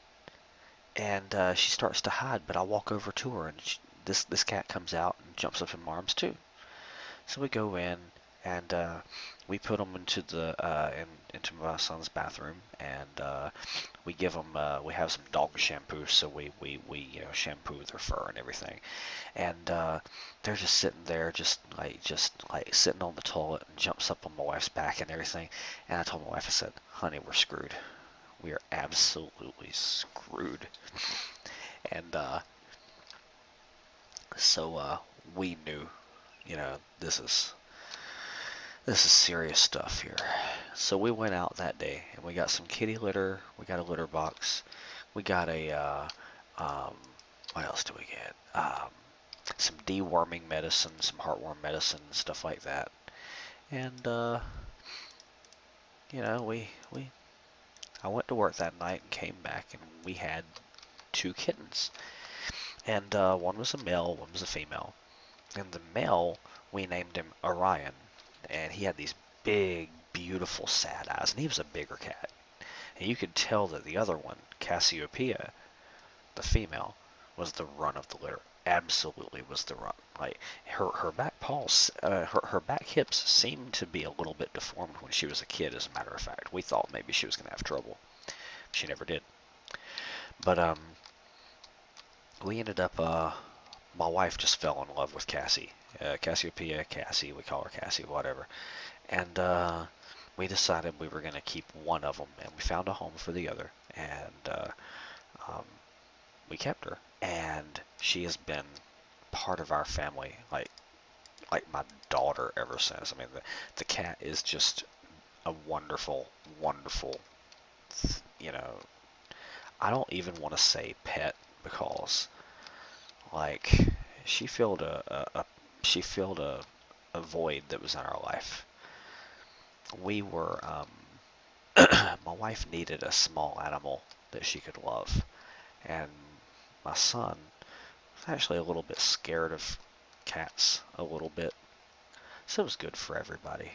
and she starts to hide, but I walk over to her, and this cat comes out and jumps up in my arms too. So we go in, and we put them into into my son's bathroom, and we give them we have some dog shampoo, so we shampoo their fur and everything, and they're just sitting there, just like sitting on the toilet, and jumps up on my wife's back and everything. And I told my wife, I said, "Honey, we're screwed. We are absolutely screwed." And so we knew, this is serious stuff here. So we went out that day and we got some kitty litter. We got a litter box. We got um, what else do we get? Some deworming medicine, some heartworm medicine, stuff like that. And I went to work that night and came back, and we had two kittens. And one was a male, one was a female. And the male, we named him Orion, and he had these big, beautiful, sad eyes, and he was a bigger cat. And you could tell that the other one, Cassiopeia, the female, was the run of the litter. Absolutely was the run. Like her back paws, her back hips seemed to be a little bit deformed when she was a kid. As a matter of fact, we thought maybe she was gonna have trouble. She never did. But we ended up. My wife just fell in love with Cassie. Cassiopeia, Cassie, we call her Cassie, whatever. And we decided we were going to keep one of them, and we found a home for the other, and um, we kept her. And she has been part of our family, like my daughter ever since. I mean, the cat is just a wonderful, wonderful, you know, I don't even want to say pet because, like, she filled she filled a void that was in our life. We were my wife needed a small animal that she could love, and my son was actually a little bit scared of cats, a little bit, so it was good for everybody.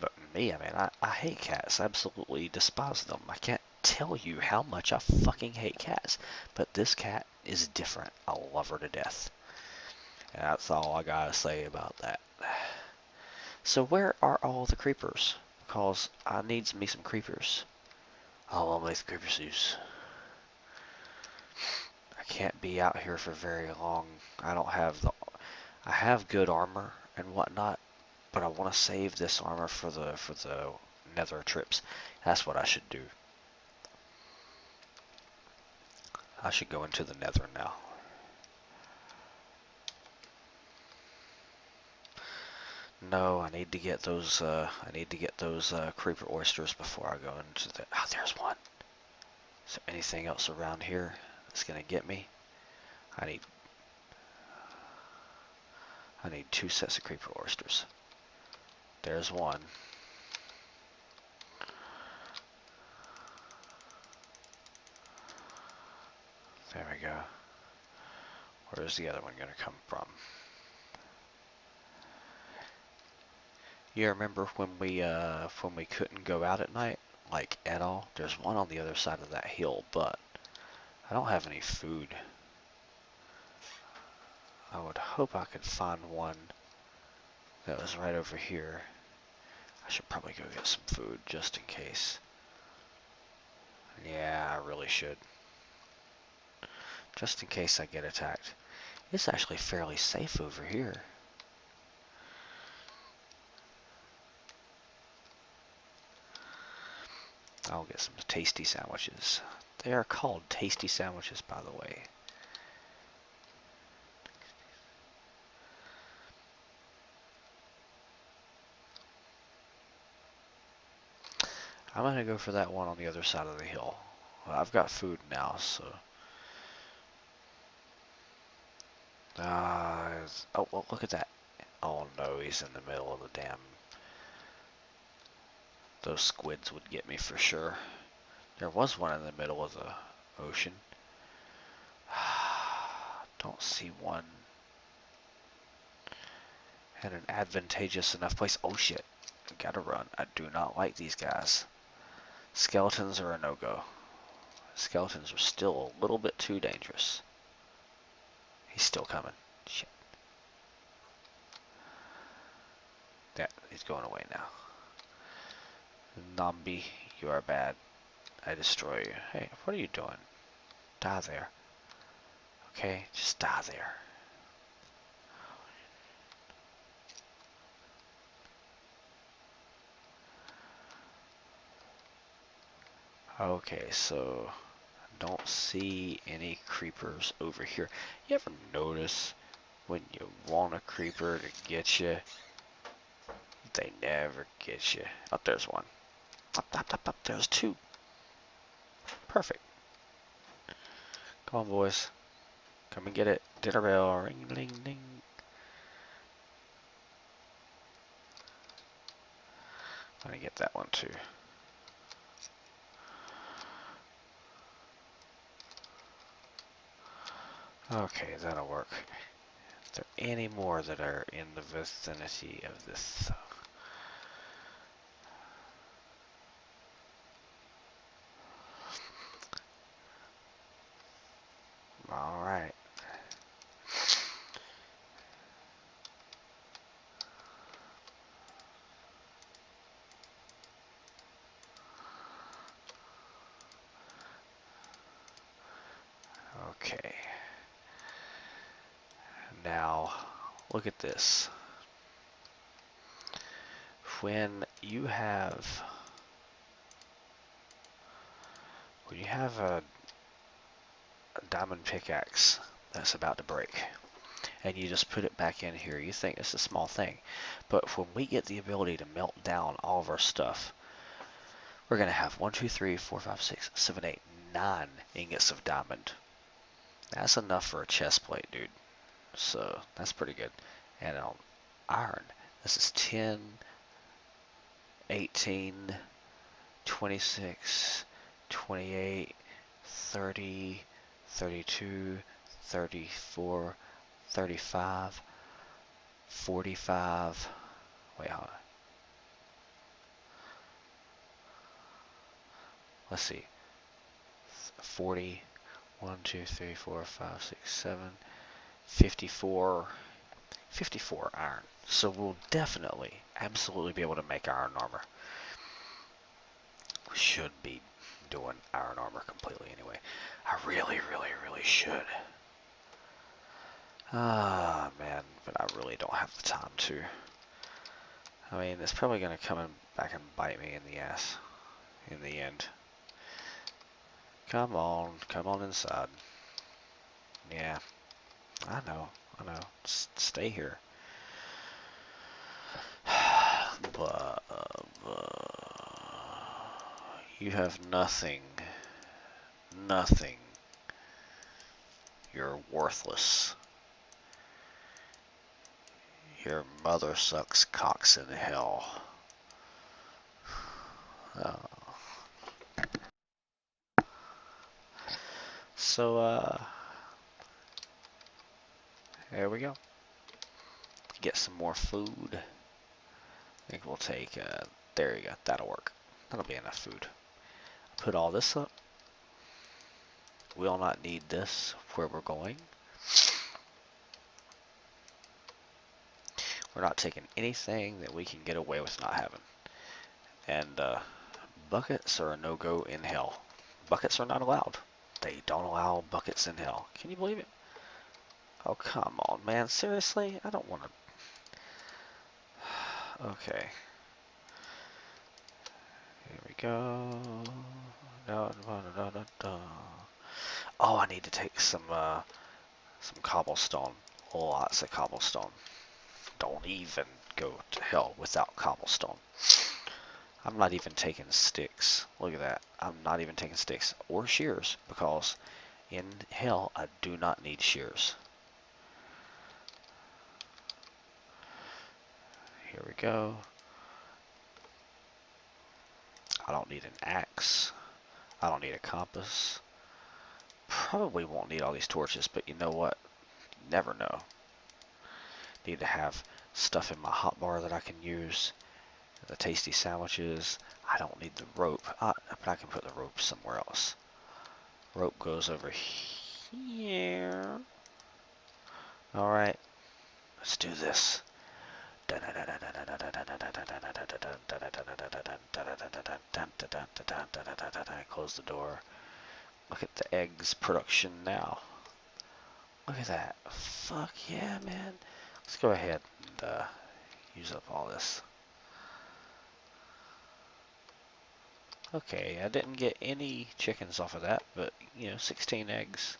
But me, I mean, I hate cats. I absolutely despise them. I can't tell you how much I fucking hate cats. But this cat is different. I love her to death. And that's all I gotta say about that. So where are all the creepers? Because I needs me some creepers. I'll make the creepers use. I can't be out here for very long. I don't have I have good armor and whatnot, but I want to save this armor for the nether trips. That's what I should do. I should go into the nether now. No, I need to get those. Creeper oysters before I go into the. Oh, there's one. Is there anything else around here that's gonna get me? I need. I need 2 sets of creeper oysters. There's one. There we go. Where's the other one gonna come from? You remember when we couldn't go out at night, like at all? There's one on the other side of that hill, but I don't have any food. I would hope I could find one that was right over here. I should probably go get some food just in case. Yeah, I really should. Just in case I get attacked. It's actually fairly safe over here. I'll get some tasty sandwiches. They are called tasty sandwiches, by the way. I'm gonna go for that one on the other side of the hill. Well, I've got food now, so. Oh, well, look at that. Oh no, he's in the middle of the dam. Those squids would get me for sure. There was one in the middle of the ocean. Don't see one in an advantageous enough place. Oh shit, gotta run. I do not like these guys. Skeletons are a no-go. Skeletons are still a little bit too dangerous. He's still coming. Shit. That he's going away now. Nambi, you are bad. I destroy you. Hey, what are you doing? Die there. Okay, just die there. Okay, so don't see any creepers over here. You ever notice when you want a creeper to get you, they never get you? Oh, there's one. Up, up, up, up. There's two. Perfect. Come on, boys. Come and get it. Dinner bell. Ring, ling, ding. I'm gonna get that one too. Okay, that'll work. Is there any more that are in the vicinity of this? Alright. Okay. Now, look at this. When you have a diamond pickaxe that's about to break, and you just put it back in here, you think it's a small thing. But when we get the ability to melt down all of our stuff, we're going to have 1, 2, 3, 4, 5, 6, 7, 8, 9 ingots of diamond. That's enough for a chest plate, dude. So that's pretty good. And on iron, this is 10, 18, 26, 28, 30, 32, 34, 35, 45. Wait, hold on. Let's see. 40, 1, 2, 3, 4, 5, 6, 7, 54, 54 iron. So we'll definitely, absolutely be able to make iron armor. We should be doing iron armor completely anyway. I really, really, really should. Ah, man, but I really don't have the time to. I mean, it's probably going to come back and bite me in the ass in the end. Come on inside. Yeah, I know. Just stay here. But you have nothing. Nothing. You're worthless. Your mother sucks cocks in hell. So, there we go. Get some more food. I think we'll take, there you go. That'll work. That'll be enough food. Put all this up. We'll not need this where we're going. We're not taking anything that we can get away with not having. And buckets are a no-go in hell. Buckets are not allowed. They don't allow buckets in hell. Can you believe it? Oh, come on, man. Seriously? I don't want to... Okay. Here we go. No, no, no, no, no. Oh, I need to take some cobblestone. Lots of cobblestone. Don't even go to hell without cobblestone. I'm not even taking sticks. Look at that. I'm not even taking sticks or shears because in hell I do not need shears. Here we go. I don't need an axe. I don't need a compass. Probably won't need all these torches, but you know what? You never know. Need to have stuff in my hotbar that I can use. The tasty sandwiches. I don't need the rope, but I can put the rope somewhere else. Rope goes over here. Alright, let's do this. Close the door. Look at the eggs production now. Look at that. Fuck yeah, man. Let's go ahead and use up all this. Okay, I didn't get any chickens off of that, but, 16 eggs.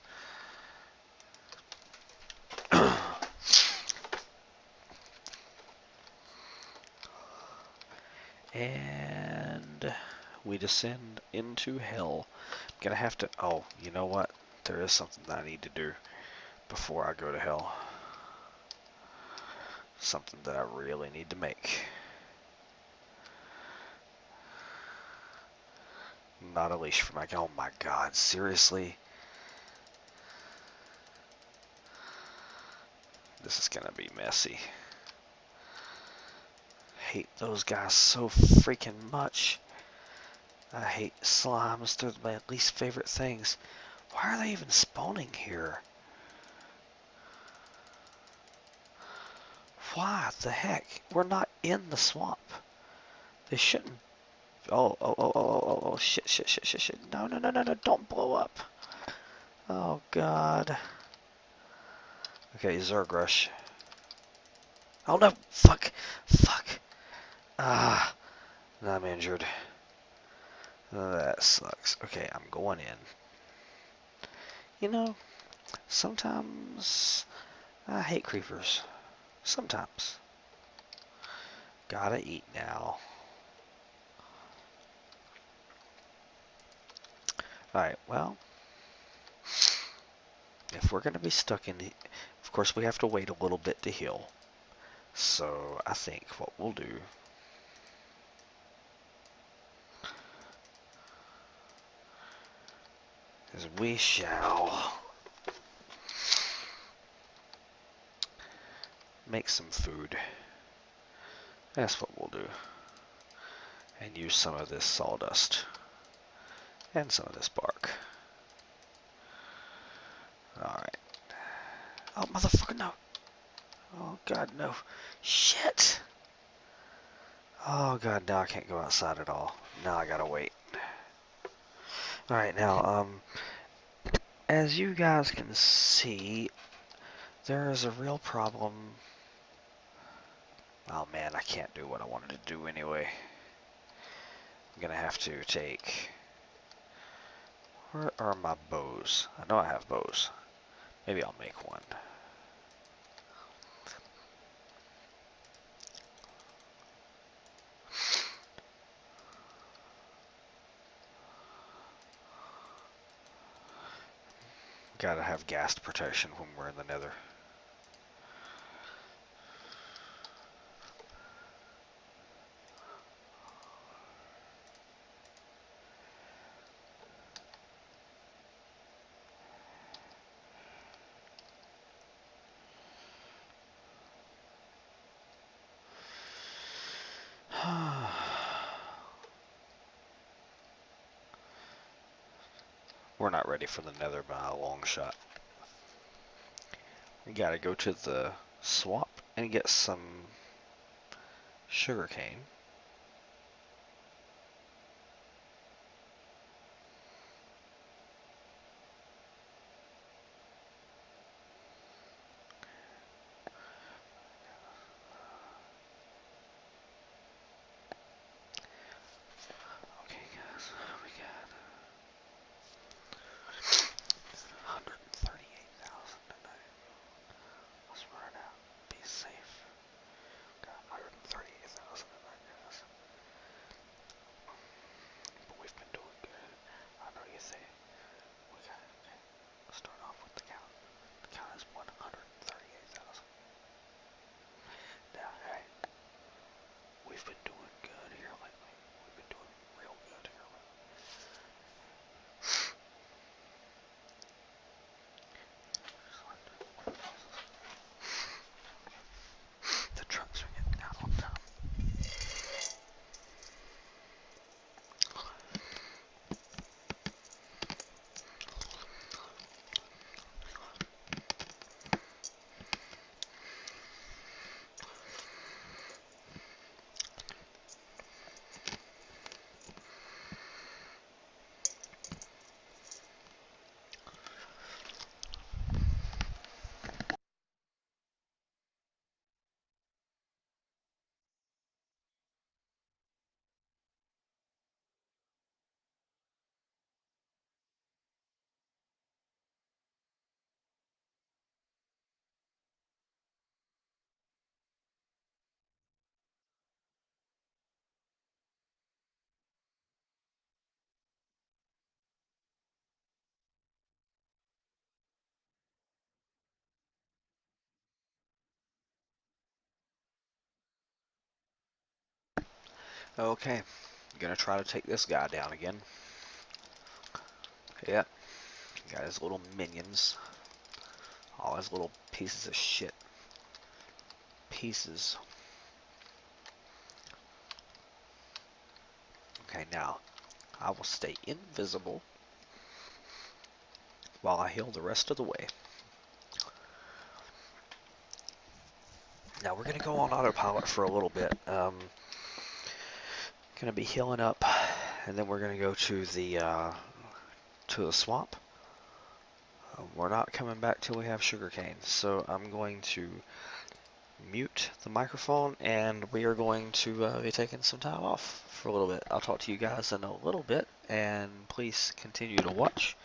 And we descend into hell. I'm gonna have to, oh, you know what? There is something that I need to do before I go to hell. Something that I really need to make. Not a leash for my, oh my god, seriously? This is gonna be messy. Hate those guys so freaking much. I hate slimes, they're my least favorite things. Why are they even spawning here? Why the heck? We're not in the swamp. They shouldn't. Oh, shit, shit, shit, shit, shit. No, no, no, no, no, don't blow up. Oh, God. Okay, Zergrush. Oh, no, fuck, fuck. Ah, I'm injured. That sucks. Okay, I'm going in. Sometimes I hate creepers. Sometimes. Gotta eat now. Alright, well, if we're gonna be stuck in the... Of course, we have to wait a little bit to heal. So, I think what we'll do... is we shall... make some food. That's what we'll do. And use some of this sawdust. And some of this bark. Alright. Oh, motherfucker, no. Oh, God, no. Shit! Oh, God, now I can't go outside at all. Now I gotta wait. Alright, now, as you guys can see, there is a real problem. Oh, man, I can't do what I wanted to do anyway. I'm gonna have to take... Where are my bows? I know I have bows. Maybe I'll make one. Gotta have ghast protection when we're in the nether. We're not ready for the nether by a long shot. We gotta go to the swamp and get some sugarcane. Okay, guys, we got 138,000 tonight. Let's run out. Be safe. Got 138,000 tonight. Okay, gonna try to take this guy down again. Yeah, got his little minions. All his little pieces of shit. Pieces. Okay, now, I will stay invisible while I heal the rest of the way. Now, we're gonna go on autopilot for a little bit. Gonna be healing up, and then we're gonna go to the swamp. We're not coming back till we have sugarcane, so I'm going to mute the microphone, and we are going to be taking some time off for a little bit. I'll talk to you guys in a little bit, and please continue to watch.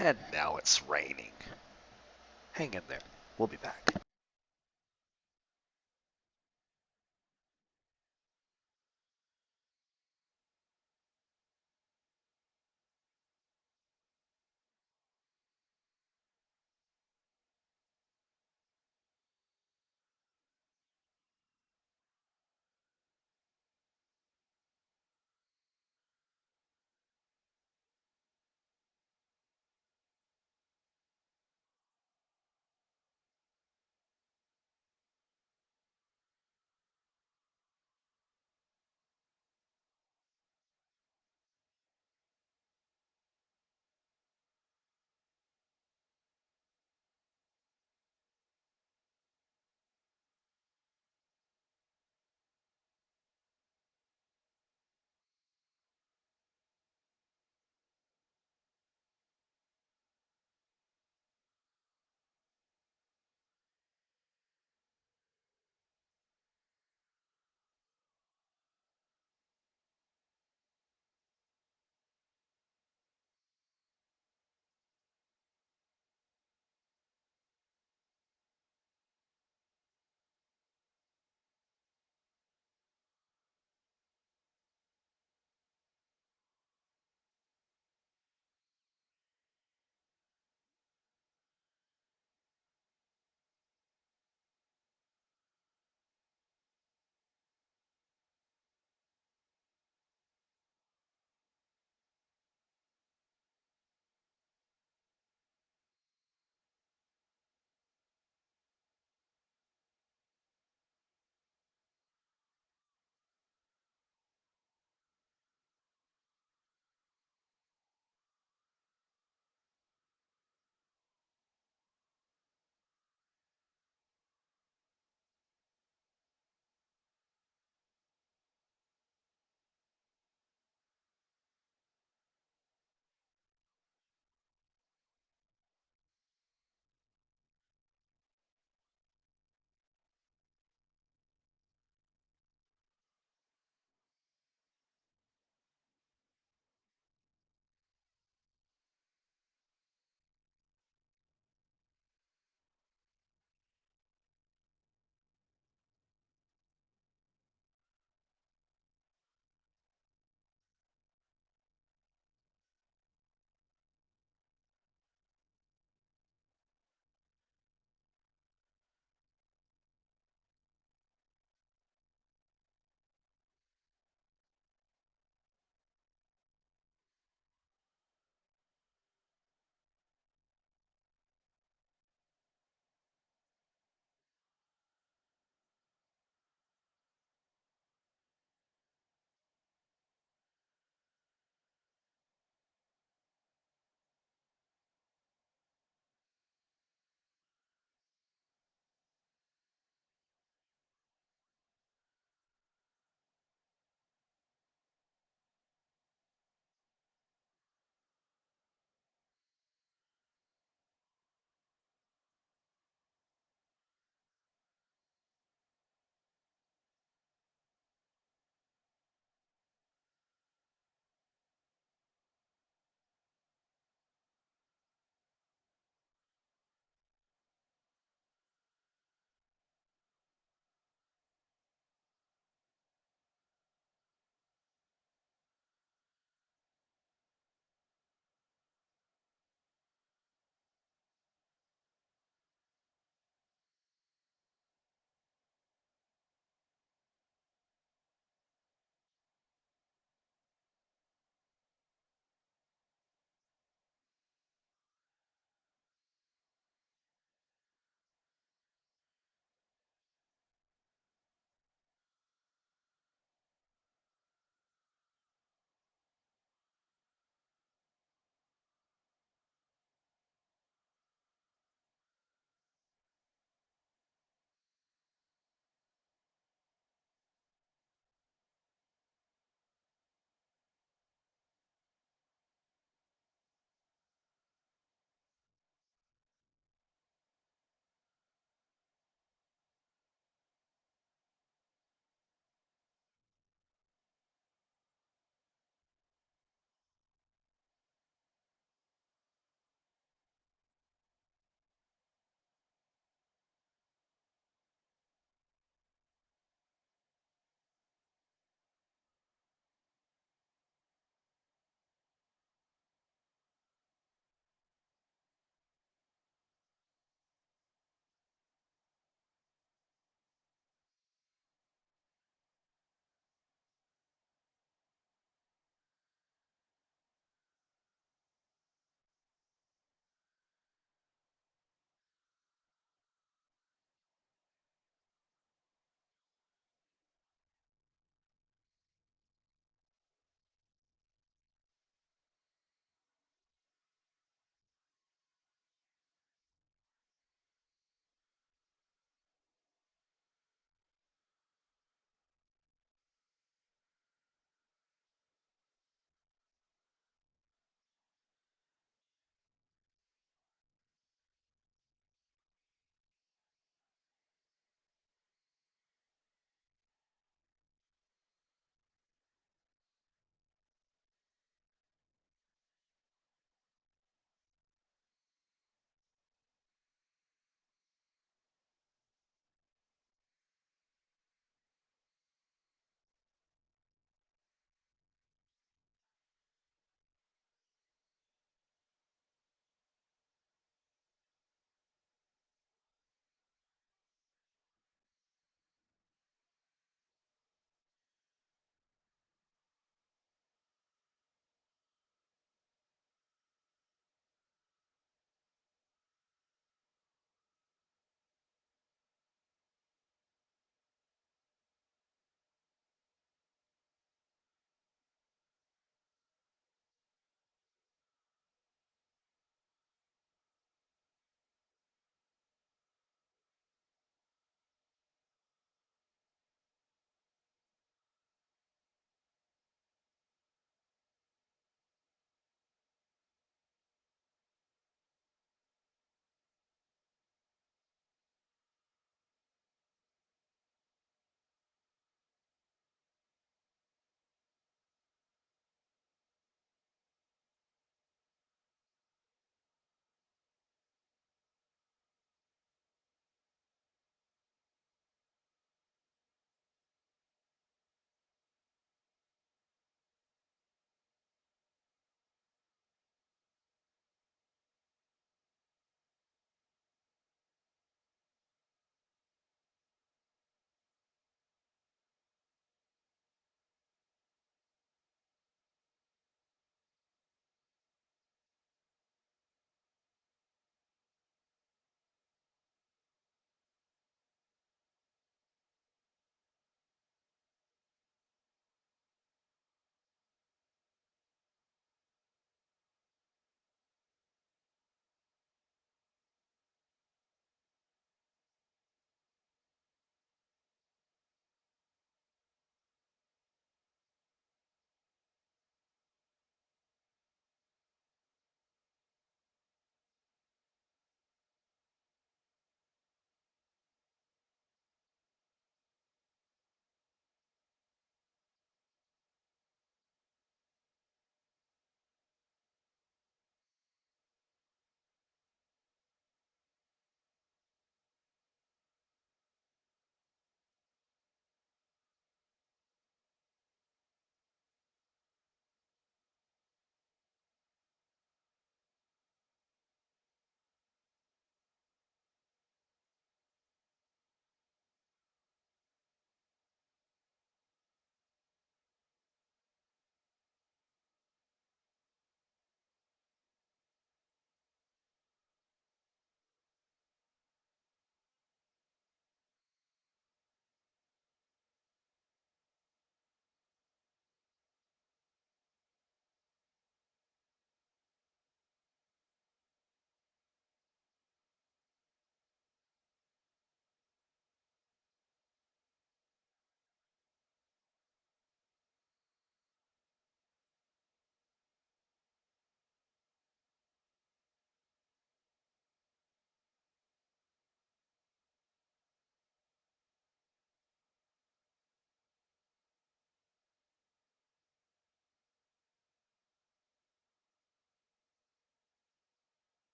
And now it's raining. Hang in there. We'll be back.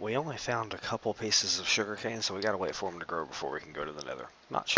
We only found a couple pieces of sugarcane, so we gotta wait for them to grow before we can go to the nether. Much.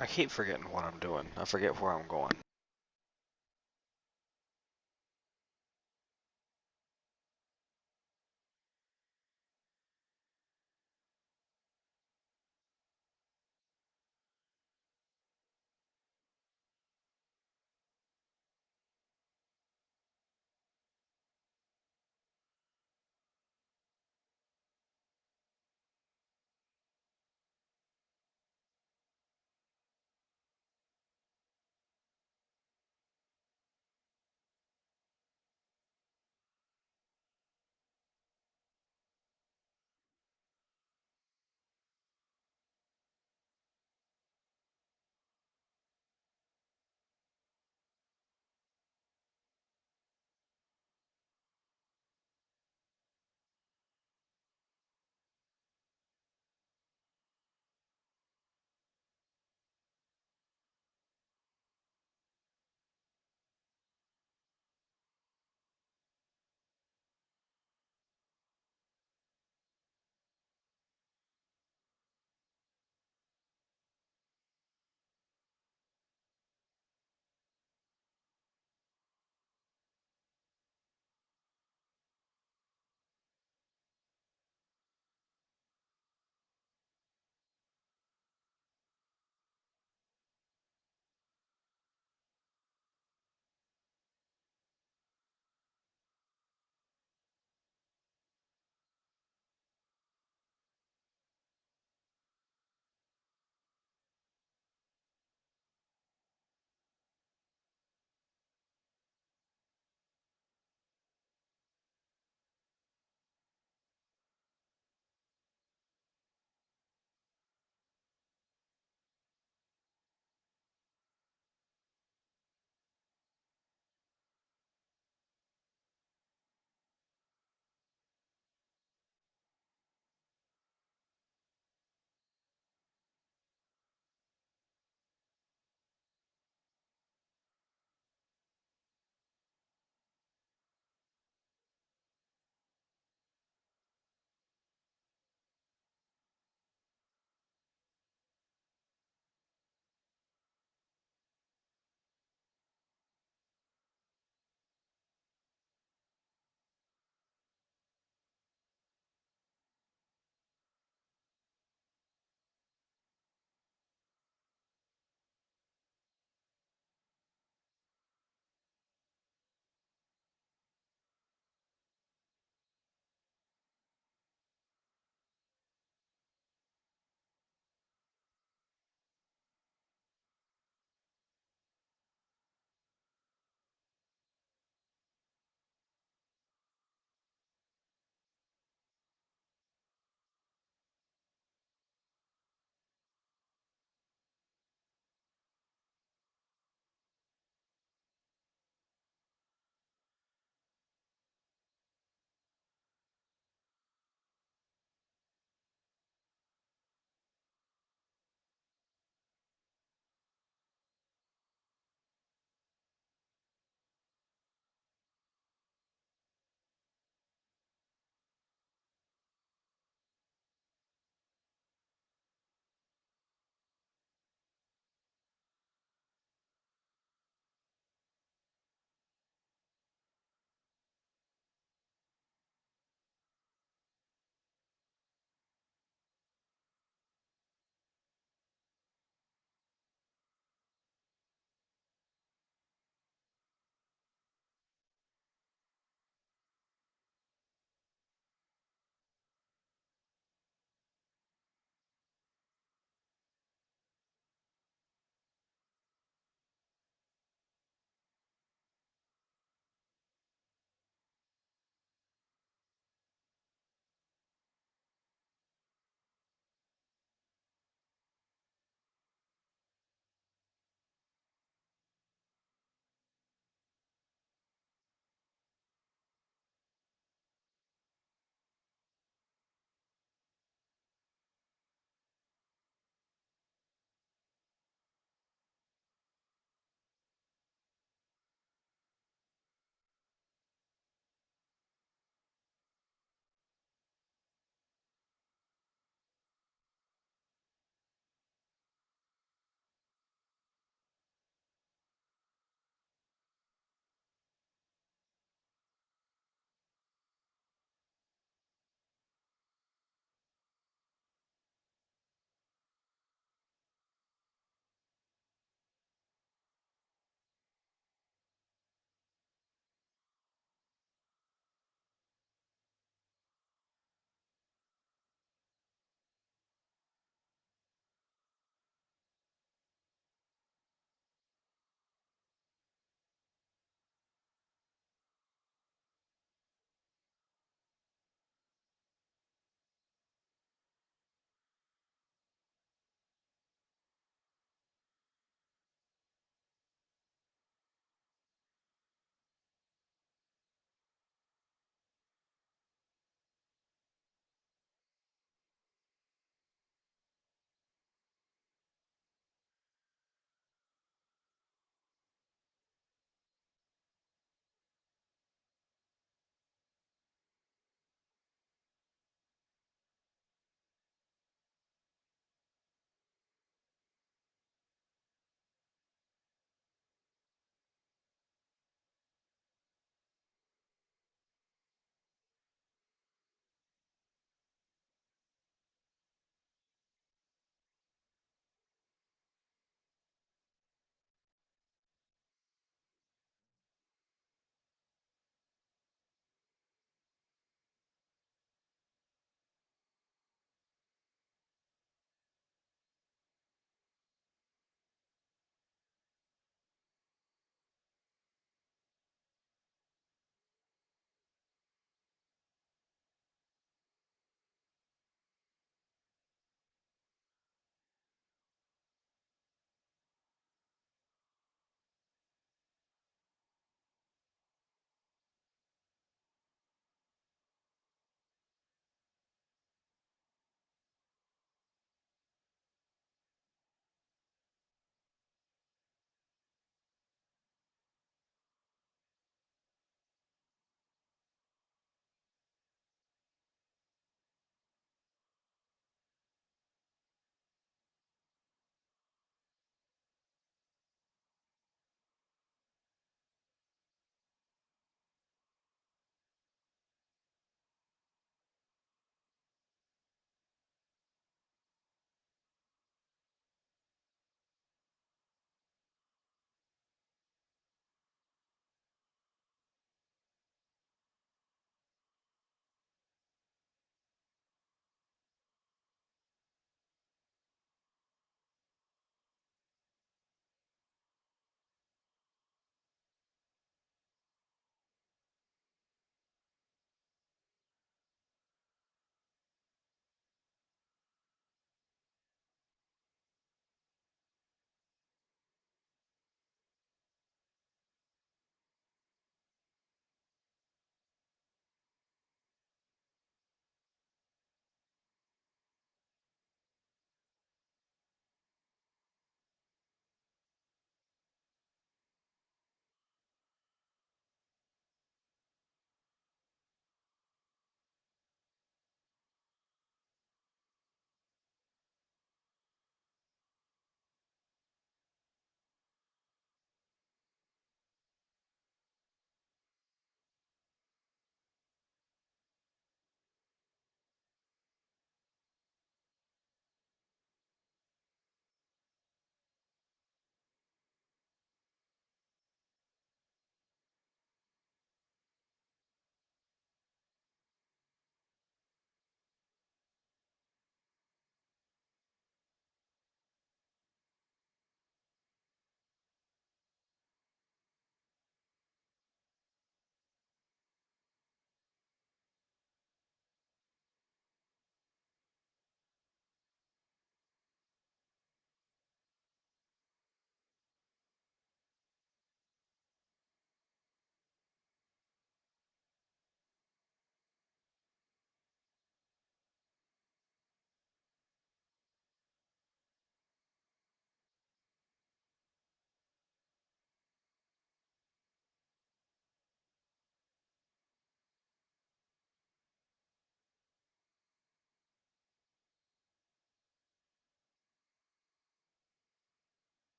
I keep forgetting what I'm doing. I forget where I'm going.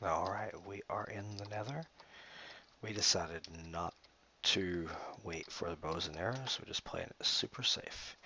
Alright, we are in the nether. We decided not to wait for the bows and arrows, we're just playing it super safe.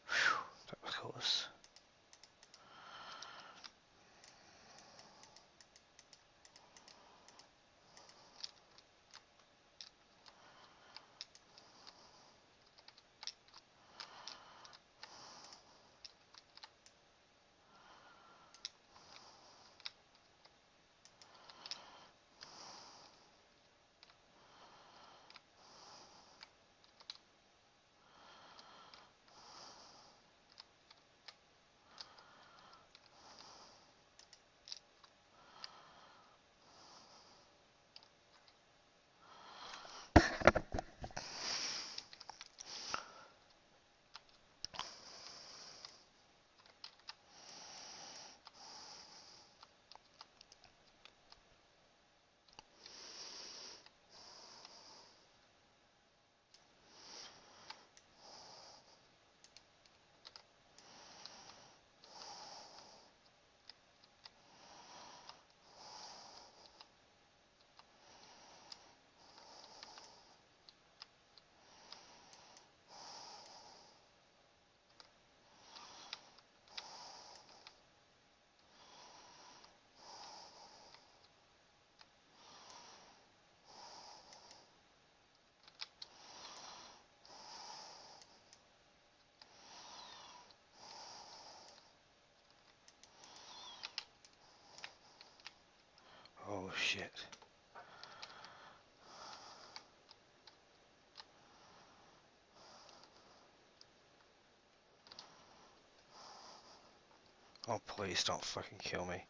Whew, that was close. Oh shit. Oh please don't fucking kill me.